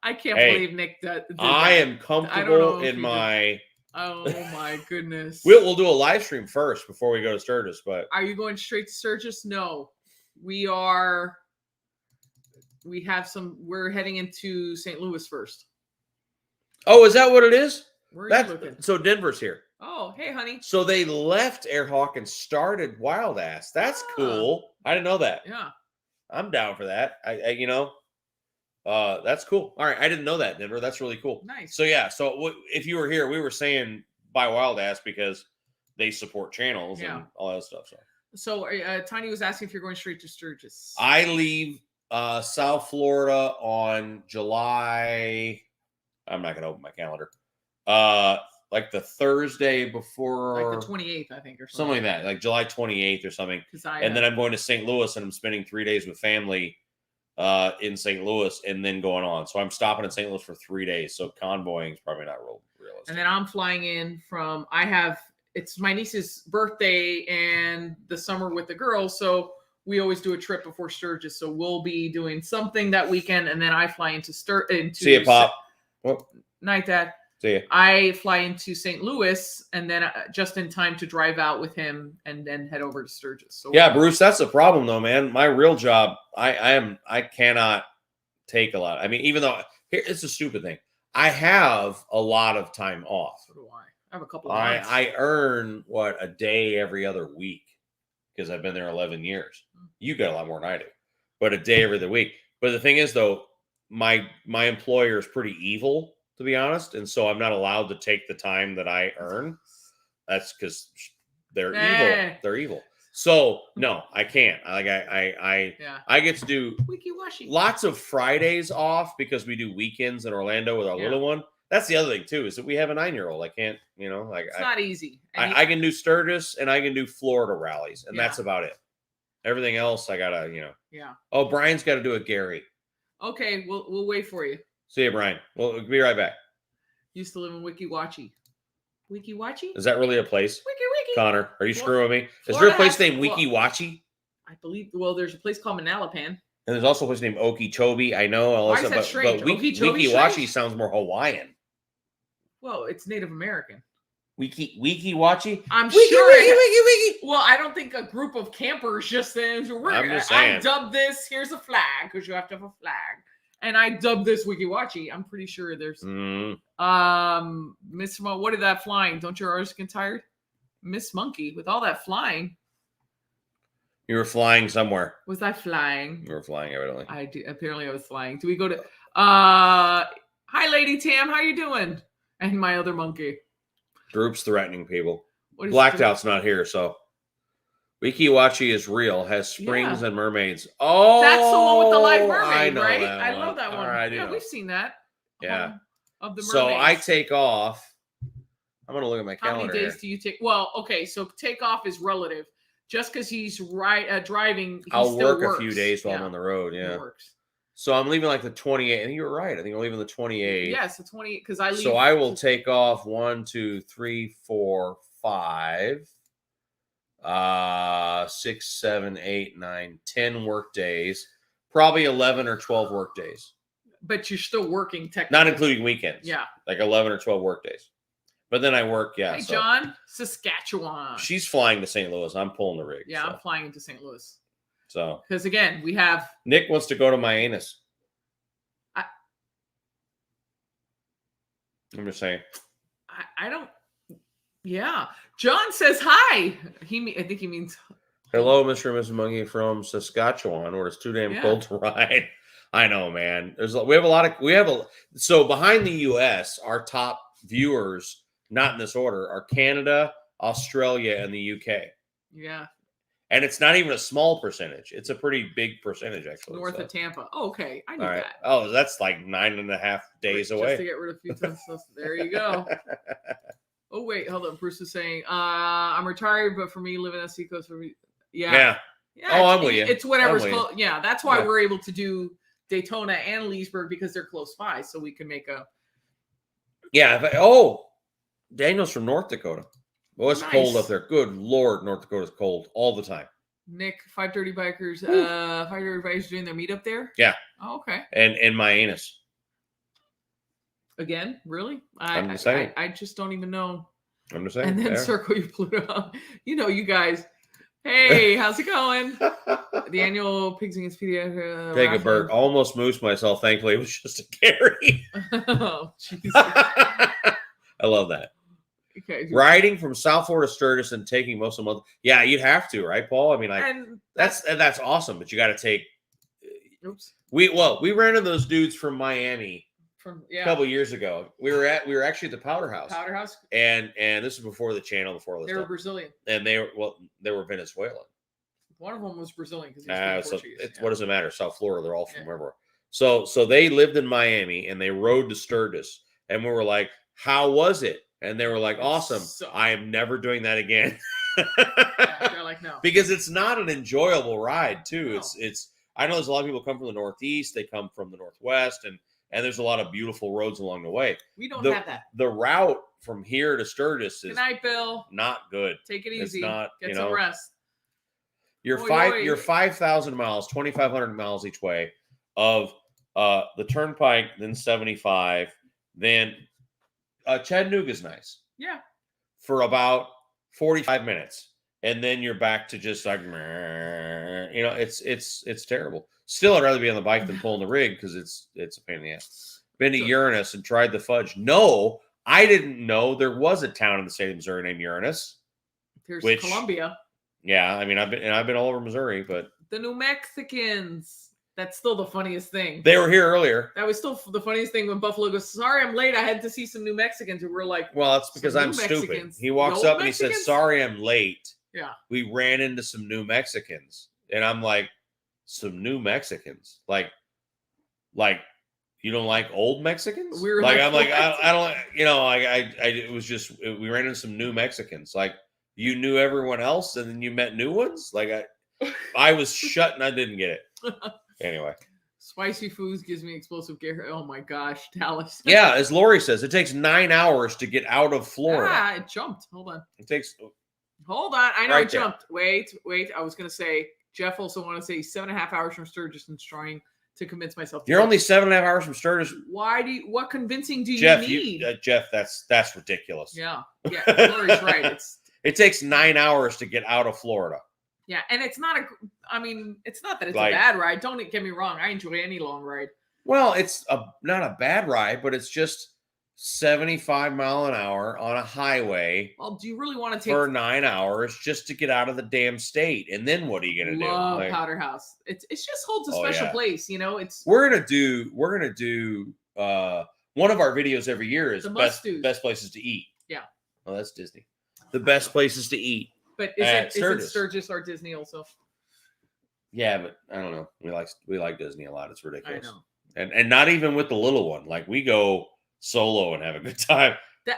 I can't believe Nick did that. I am comfortable in my. Oh my goodness. We'll do a live stream first before we go to Sturgis, but are you going straight to Sturgis? No. We're heading into St. Louis first. Oh, is that what it is? Where are you looking? So Denver's here. Oh, hey honey. So they left Airhawk and started Wild Ass. That's cool. I didn't know that. Yeah. I'm down for that. That's cool. All right. I didn't know that, Denver. That's really cool. Nice. So, yeah. So, if you were here, we were saying buy Wild Ass because they support channels and all that stuff. So, Tiny was asking if you're going straight to Sturgis. I leave South Florida on July. I'm not going to open my calendar. Like the Thursday before. Like the 28th, I think, or something like that. Like July 28th or something. And then I'm going to St. Louis and I'm spending 3 days with family in St. Louis and then going on. So I'm stopping in St. Louis for 3 days. So convoying is probably not realistic. And then I'm flying in from, it's my niece's birthday and the summer with the girls. So we always do a trip before Sturgis. So we'll be doing something that weekend. And then I fly into See you, Pop. Night, Dad. See you. I fly into St. Louis and then just in time to drive out with him and then head over to Sturgis. So yeah, Bruce, that's the problem though, man. My real job, I cannot take a lot. I mean, even though it's a stupid thing, I have a lot of time off. So do I. I have a couple of months. I earn a day every other week because I've been there 11 years. You got a lot more than I do, but a day every other week. But the thing is though, my employer is pretty evil, to be honest, and so I'm not allowed to take the time that I earn. That's because they're evil. They're evil. So no, I can't. I get to do lots of Fridays off because we do weekends in Orlando with our little one. That's the other thing too, is that we have a 9-year-old. I can't, it's not easy. I can do Sturgis and I can do Florida rallies, and that's about it. Everything else I gotta, Yeah. Oh, Brian's got to do a Gary. Okay, we'll wait for you. See you, Brian. We'll be right back. Used to live in Wiki Wachi. Wiki Wachi? Is that really a place? Wiki. Connor, are you screwing me? Is there a place named Wiki Wachi? I believe. Well, there's a place called Manalapan. And there's also a place named Okeechobee. I know. Why is that strange? But Wiki Wachi sounds more Hawaiian. Well, it's Native American. Wiki Wachi? I'm sure. Wiki. Well, I don't think a group of campers just then. I'm just saying. I dubbed this. Here's a flag because you have to have a flag. And I dubbed this Wiki Wachi. I'm pretty sure there's Miss what did that flying? Don't your artists get tired? Miss Monkey, with all that flying. You were flying somewhere. Was I flying? You were flying, evidently. I do. Apparently I was flying. Do we go to hi Lady Tam, how you doing? And my other monkey. Groups threatening people. Blackout's not here, so Wiki Wachi is real, has springs and mermaids. Oh, that's the one with the live mermaid, right? I love that one. Right, yeah, we've seen that. Yeah. Of the mermaids. So I take off. I'm going to look at my calendar. How many days do you take? Well, okay, so take off is relative. Just because he's driving, I'll work a few days while I'm on the road. Yeah. It works. So I'm leaving like the 28th. I think you're right. I think I'm leaving the 28th. Yes, the 28th because I leave. So I will take off 1, 2, 3, 4, 5, 6, 7, 8, 9, 10 work days. Probably 11 or 12 work days. But you're still working technically. Not including weekends. Yeah. Like 11 or 12 work days. But then I work, yeah. Hey, so John, Saskatchewan. she's flying to St. Louis. I'm pulling the rig. Yeah, so. I'm flying into St. Louis. So. Because, again, we have... Nick wants to go to my anus. I'm just saying. I don't... Yeah. John says hi. I think he means... Hello, Mr. and Mrs. Monkey from Saskatchewan, where it's too damn cold to ride. I know, man. So behind the U.S., our top viewers, not in this order, are Canada, Australia, and the U.K. Yeah. And it's not even a small percentage. It's a pretty big percentage, actually. North of Tampa. Oh, okay. I knew All right. that. Oh, that's like 9.5 days away. Just to get rid of a few tons of stuff. There you go. Oh, wait. Hold on. Bruce is saying, I'm retired, but for me, living on the Seacoast, for me, yeah. Oh, I'm with you. It's whatever's I'm with close. Yeah, that's why we're able to do Daytona and Leesburg, because they're close by, so we can make a... Yeah. Daniel's from North Dakota. Well, it's cold up there. Good Lord, North Dakota's cold all the time. Nick, 530 Bikers. 530 Bikers doing their meetup there? Yeah. Oh, okay. And my anus. Again? Really? I'm just saying. I just don't even know. I'm just saying. And then circle your Pluto. You guys. Hey, how's it going? The annual Pigs Against Pediatrics. Take a bird. Almost moosed myself. Thankfully, it was just a carry. Oh, Jesus. I love that. Okay. Riding from South Florida to Sturgis and taking most of the month. Yeah, you'd have to, right, Paul? I mean, that's awesome, but you got to take. Oops. We ran into those dudes from Miami a couple years ago. We were actually at the Powder House. Powder House. And this was before the channel, before all this They stuff. were Brazilian. And they were Venezuelan. One of them was Brazilian because he was Portuguese. What does it matter? South Florida, they're all from everywhere. So they lived in Miami and they rode to Sturgis, and we were like, "How was it?" And they were like, "Awesome. I am never doing that again." They're like, "No," because it's not an enjoyable ride, too. No. It's. I know there's a lot of people come from the Northeast, they come from the Northwest, and there's a lot of beautiful roads along the way. We don't have that. The route from here to Sturgis is good night, Bill. Not good. Take it easy. It's not. Get some rest. You're 5,000 miles, 2,500 miles each way of the Turnpike, then 75, then Chattanooga's nice. Yeah. For about 45 minutes, and then you're back to just like, it's terrible. Still, I'd rather be on the bike than pulling the rig because it's a pain in the ass. Been to Uranus and tried the fudge. No, I didn't know there was a town in the state of Missouri named Uranus. There's Columbia. Yeah, I mean, I've been all over Missouri, but the New Mexicans. That's still the funniest thing. They were here earlier. That was still the funniest thing when Buffalo goes, "Sorry, I'm late. I had to see some New Mexicans." And we're like, "Well, that's because I'm stupid." He walks up and he says, "Sorry, I'm late." Yeah. We ran into some New Mexicans, and I'm like, "Some New Mexicans? Like you don't like old Mexicans?" We were like, I'm like, I don't, it was just we ran into some New Mexicans. Like, you knew everyone else, and then you met new ones. Like I was shut and I didn't get it. Anyway, spicy foods gives me explosive gear. Oh my gosh, Dallas. Yeah, as Lori says, it takes 9 hours to get out of Florida. Ah, it jumped. Hold on. It takes. Hold on. I know right it jumped. Wait. I was gonna say Jeff also wanted to say 7.5 hours from Sturgis and trying to convince myself. You're only 7.5 hours from Sturgis. What convincing do you Jeff, need? Jeff, that's ridiculous. Yeah. Lori's right. It takes 9 hours to get out of Florida. Yeah, and it's not it's not that it's a bad ride. Don't get me wrong. I enjoy any long ride. Well, it's not a bad ride, but it's just 75 mile an hour on a highway. Well, do you really want to take for 9 hours just to get out of the damn state? And then what are you gonna do? Love Powder House. It just holds a special place. We're gonna do one of our videos every year is best places to eat. Yeah. Oh, that's Disney. The best places to eat. But isn't Sturgis or Disney also? Yeah, but I don't know. We like Disney a lot. It's ridiculous. I know. And not even with the little one. Like, we go solo and have a good time.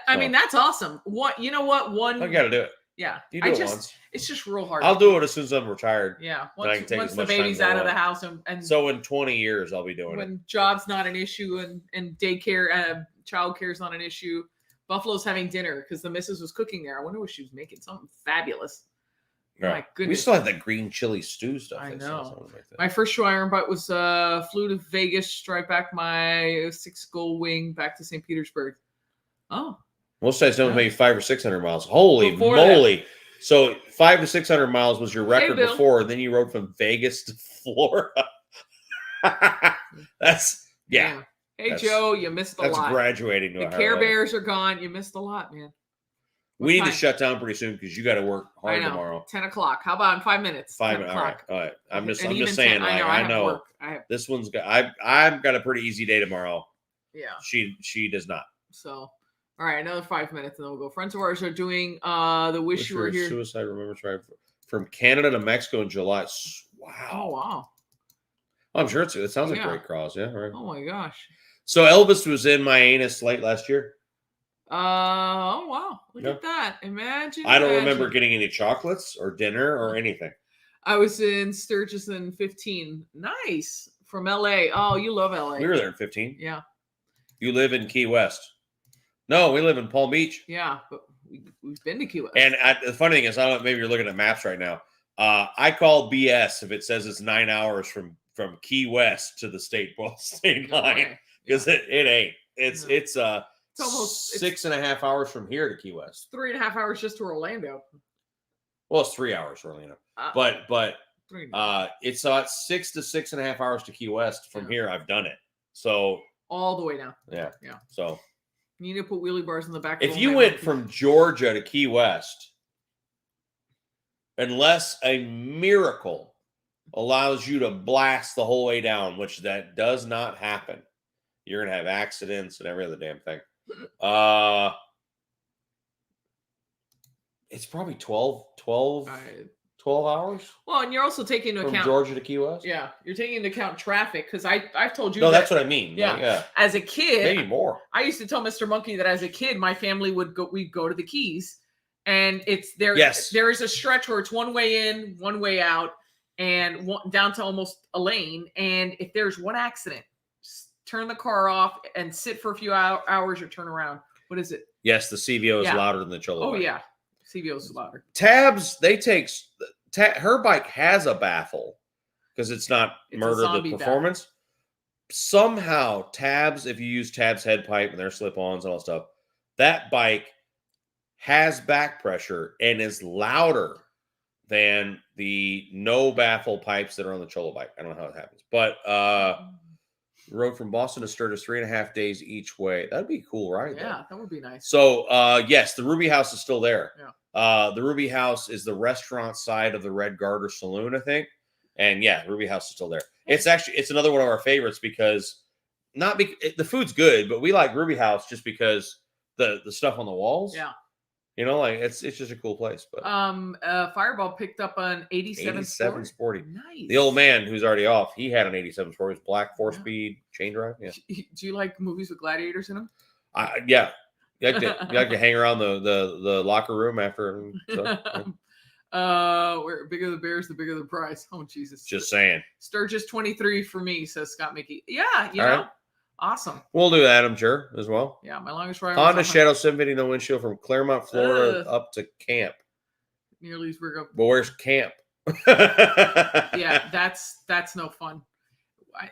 I mean, that's awesome. You know what? I got to do it. Yeah. You do it once. It's just real hard. I'll do it as soon as I'm retired. Yeah. Once the baby's out of the house and so in 20 years I'll be doing it. When job's not an issue and daycare, childcare is not an issue. Buffalo's having dinner because the missus was cooking there. I wonder what she was making. Something fabulous. Right. My goodness. We still have that green chili stew stuff. I they know. sell, something like that. My first show iron butt was flew to Vegas, drive back my 6 gold wing back to St. Petersburg. Oh. Most guys don't maybe 500 or 600 miles. Holy Before moly. That. So 500 to 600 miles was your record Bill. before, and then you rode from Vegas to Florida. That's, yeah. Hey, Joe, you missed a lot. That's graduating to the Care Bears are gone. You missed a lot, man. We need to shut down pretty soon because you got to work hard tomorrow. 10 o'clock. How about in 5 minutes? 5 minutes. All right. I'm just saying. 10, like, I know. This one's got. I've got a pretty easy day tomorrow. Yeah. She does not. So, all right, another 5 minutes, and then we'll go. Friends of ours are doing the Wish You Were Here. Suicide Remembrance Drive from Canada to Mexico in July. Wow. Oh wow. I'm sure it sounds like a great cause. Yeah. Right. Oh my gosh. So Elvis was in my anus late last year. Oh wow! Look at that. Imagine. I don't remember getting any chocolates or dinner or anything. I was in Sturgis in 15. Nice. From LA. Oh, you love LA. We were there in 15. Yeah. You live in Key West. No, we live in Palm Beach. Yeah, but we've been to Key West. And the funny thing is, I don't know, maybe you're looking at maps right now. I call BS if it says it's 9 hours from Key West to the state line, because it ain't. It's almost 6.5 hours from here to Key West. 3.5 hours just to Orlando. Well, it's 3 hours to Orlando, but it's 6 to 6.5 hours to Key West from here. I've done it, so all the way down. Yeah. So you need to put wheelie bars in the back. If you went from Georgia to Key West, unless a miracle allows you to blast the whole way down, which that does not happen, you're gonna have accidents and every other damn thing. It's probably 12 hours. Well, and you're also taking into account Georgia to Key West. Yeah, you're taking into account traffic because I've told you. No, that's what I mean. Yeah. As a kid, maybe more. I used to tell Mr. Monkey that as a kid, my family we'd go to the Keys, and it's there. Yes. There is a stretch where it's one way in, one way out, and down to almost a lane. And if there's one accident, just turn the car off and sit for a few hours or turn around. What is it? Yes, the CVO is louder than the Cholo. Oh yeah, CVO is louder. Tabs, her bike has a baffle because it's not Murder the Performance. Baffle. Somehow, Tabs, if you use Tabs head pipe and their slip-ons and all that stuff, that bike has back pressure and is louder than the no baffle pipes that are on the Cholo bike. I don't know how it happens, but rode from Boston to Sturgis 3.5 days each way. That'd be a cool ride. Yeah, that would be nice. So, yes, the Ruby House is still there. Yeah. The Ruby House is the restaurant side of the Red Garter Saloon, I think. And yeah, Ruby House is still there. It's another one of our favorites because the food's good, but we like Ruby House just because the stuff on the walls. Yeah. You know, like it's just a cool place. But Fireball picked up an 87 Sporty. Nice. The old man who's already off, he had an 87 Sporty. It was black 4-speed chain drive. Yeah. Do you like movies with gladiators in them? Yeah. You like to hang around the locker room after. So, yeah. Where bigger the bears, the bigger the prize. Oh Jesus! Just saying. Sturgis 23 for me, says Scott Mickey. Yeah, you All know, right. Awesome. We'll do that, I'm sure, as well. Yeah, my longest ride. Honda Shadow 750 no windshield from Claremont, Florida, up to camp. Near Leesburg. But where's camp? Yeah, that's no fun.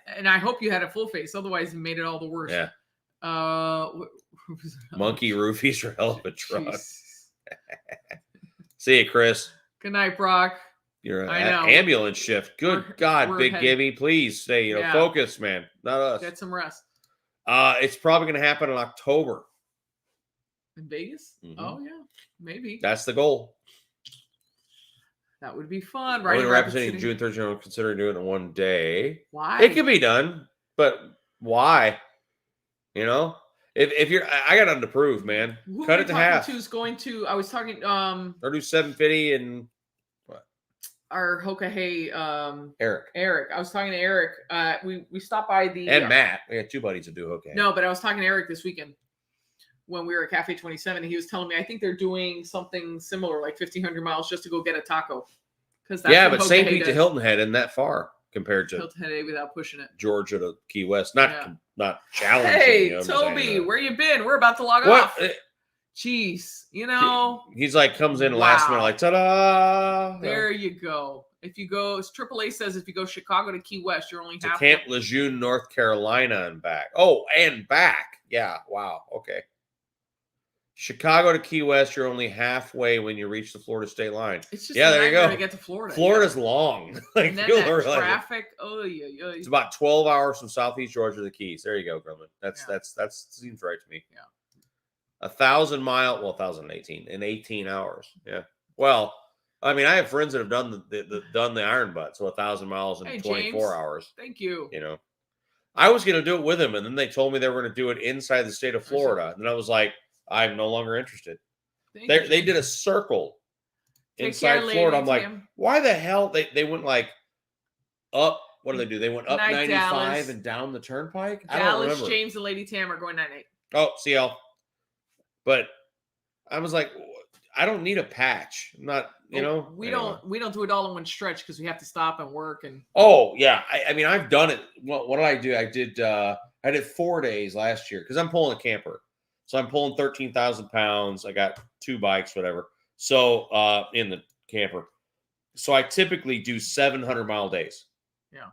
And I hope you had a full face, otherwise you made it all the worse. Yeah. Monkey roofies for hell of a truck. See you, Chris. Good night, Brock. You're an ambulance shift. Good God, Big Gibby. Please stay, focus, man. Not us. Get some rest. It's probably going to happen in October. In Vegas? Mm-hmm. Oh, yeah. Maybe. That's the goal. That would be fun, right? Representing June 13th, I'm considering doing it in one day. Why? It could be done, but why? You know? If you're, I got nothing to prove, man. Who Cut it to half. I was talking, or do 750 and what? Our Hoka Eric. I was talking to Eric. We stopped by the Matt. We had two buddies that do Hoka. No, but I was talking to Eric this weekend when we were at Cafe 27, and he was telling me I think they're doing something similar, like 1,500 miles, just to go get a taco. But St. Pete to Hilton Head isn't that far compared to Hilton Head without pushing it. Georgia to Key West, not challenging. Hey, Toby, where you been? We're about to log off. Jeez, you know. He's like comes in last minute, like ta-da. There you go. If you go, AAA says if you go Chicago to Key West, you're only to half. Camp Lejeune, North Carolina, and back. Oh, and back. Yeah. Wow. Okay. Chicago to Key West, you're only halfway when you reach the Florida state line. It's just there you go. To get to Florida. Florida's long. Like, and then that traffic. Oh yeah. It's about 12 hours from Southeast Georgia to the Keys. There you go, Grumman. That seems right to me. Yeah. 1,000 miles. Well, 1,018 in 18 hours. Yeah. Well, I mean, I have friends that have done the Iron Butt, so 1,000 miles in 24 James, hours. Thank you. You know, I was going to do it with him, and then they told me they were going to do it inside the state of Florida, and I was like, I'm no longer interested. They did a circle inside Florida. I'm like, why the hell? They went like up. What do they do? They went up 95 Dallas, and down the turnpike. I don't remember. James and Lady Tam are going 98. Oh, CL. But I was like, I don't need a patch. I'm not, you know. We don't do it all in one stretch because we have to stop and work and. Oh yeah, I mean I've done it. What did I do? I did 4 days last year because I'm pulling a camper. So I'm pulling 13,000 pounds. I got 2 bikes, whatever. So in the camper. So I typically do 700-mile days. Yeah.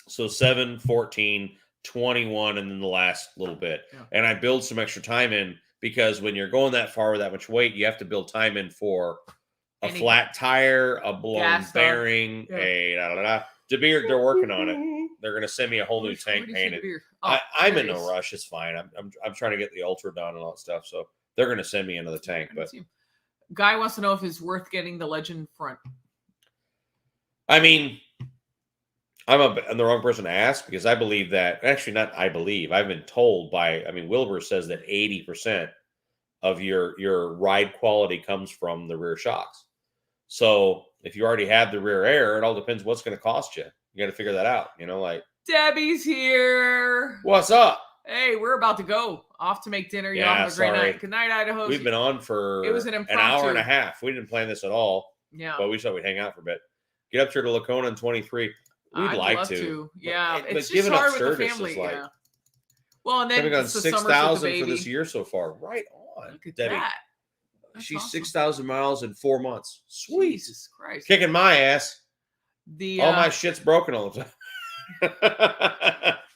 So 7, 14, 21, and then the last little bit. Yeah. And I build some extra time in because when you're going that far with that much weight, you have to build time in for a flat tire, a blown bearing, a da-da-da. DeBeer, they're working on it. They're going to send me a whole new tank painted. I'm in no rush. It's fine. I'm trying to get the Ultra done and all that stuff. So they're going to send me another tank. But Guy wants to know if it's worth getting the Legend front. I mean, I'm the wrong person to ask because I believe that. Actually, not I believe. I've been told by. I mean, Wilbur says that 80% of your ride quality comes from the rear shocks. So if you already have the rear air, it all depends what's going to cost you. You got to figure that out. You know, like Debbie's here. What's up? Hey, we're about to go off to make dinner. You all have a great night. Good night, Idaho. We've been on for an hour and a half. We didn't plan this at all. Yeah, but we thought we'd hang out for a bit. Get up here to Lacona in 23. We'd like to. Yeah, but it's just hard with the family. Like, yeah. Well, and then we've gone 6,000 for this year so far. Right on. Look at Debbie. that. She's awesome. 6,000 miles in 4 months. Sweet. Jesus Christ. Kicking my ass. All my shit's broken all the time.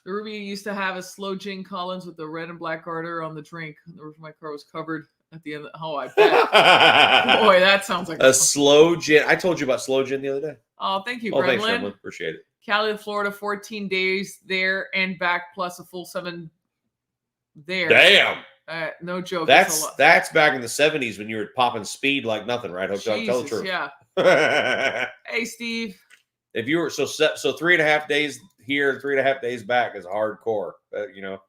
The Ruby used to have a slow gin Collins with the red and black garter on the drink. The roof of my car was covered at the end. I bet. Boy, that sounds like a slow gin. I told you about slow gin the other day. Oh, thank you, Gremlin. Thanks, Gremlin. Appreciate it. Cali to Florida, 14 days there and back, plus a full 7 there. Damn. No joke. That's back in the 70s when you were popping speed like nothing, right? Tell the truth. Yeah. Hey, Steve. If you were so 3.5 days here, 3.5 days back is hardcore. You know.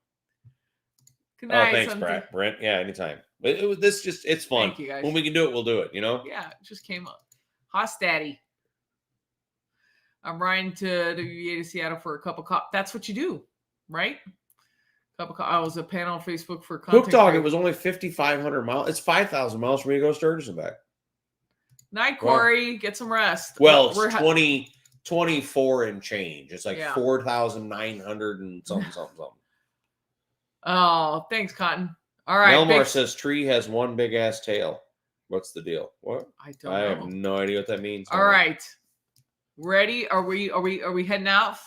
Good night, thanks, Brent. Yeah, anytime. It's fun. Thank you, guys. When we can do it, we'll do it. You know. Yeah, it just came up. Hoss Daddy. I'm riding to WVA to Seattle for a cup of coffee. That's what you do, right? Cup of coffee. I was a panel on Facebook for Hook Dog. It was only 5,500 miles. It's 5,000 miles for me to go to Sturgis and back. Night, Corey. Wow. Get some rest. Well, it's 24 and change. It's like 4,900 and something. Oh, thanks, Cotton. All right. Elmar says tree has one big ass tail. What's the deal? What? I have no idea what that means. All right. Ready? Are we heading out?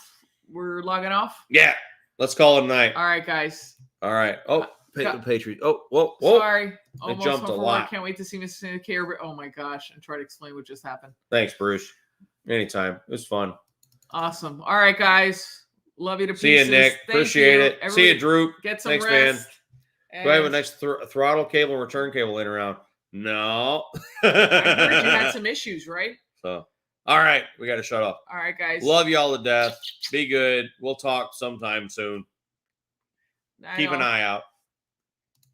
We're logging off? Yeah. Let's call it a night. All right, guys. All right. Oh, Patriot. Oh, whoa. Sorry. It jumped a lot. Can't wait to see Mr. K. Oh my gosh. And try to explain what just happened. Thanks, Bruce. Anytime. It was fun. Awesome. All right, guys. Love you to pieces. See you, Nick. Appreciate it. Everybody, see you, Drew. Get some Thanks, rest. Man. Do I have a nice throttle cable, return cable in around? No. I heard you had some issues, right? So, all right. We got to shut up. All right, guys. Love y'all to death. Be good. We'll talk sometime soon. Keep an eye out.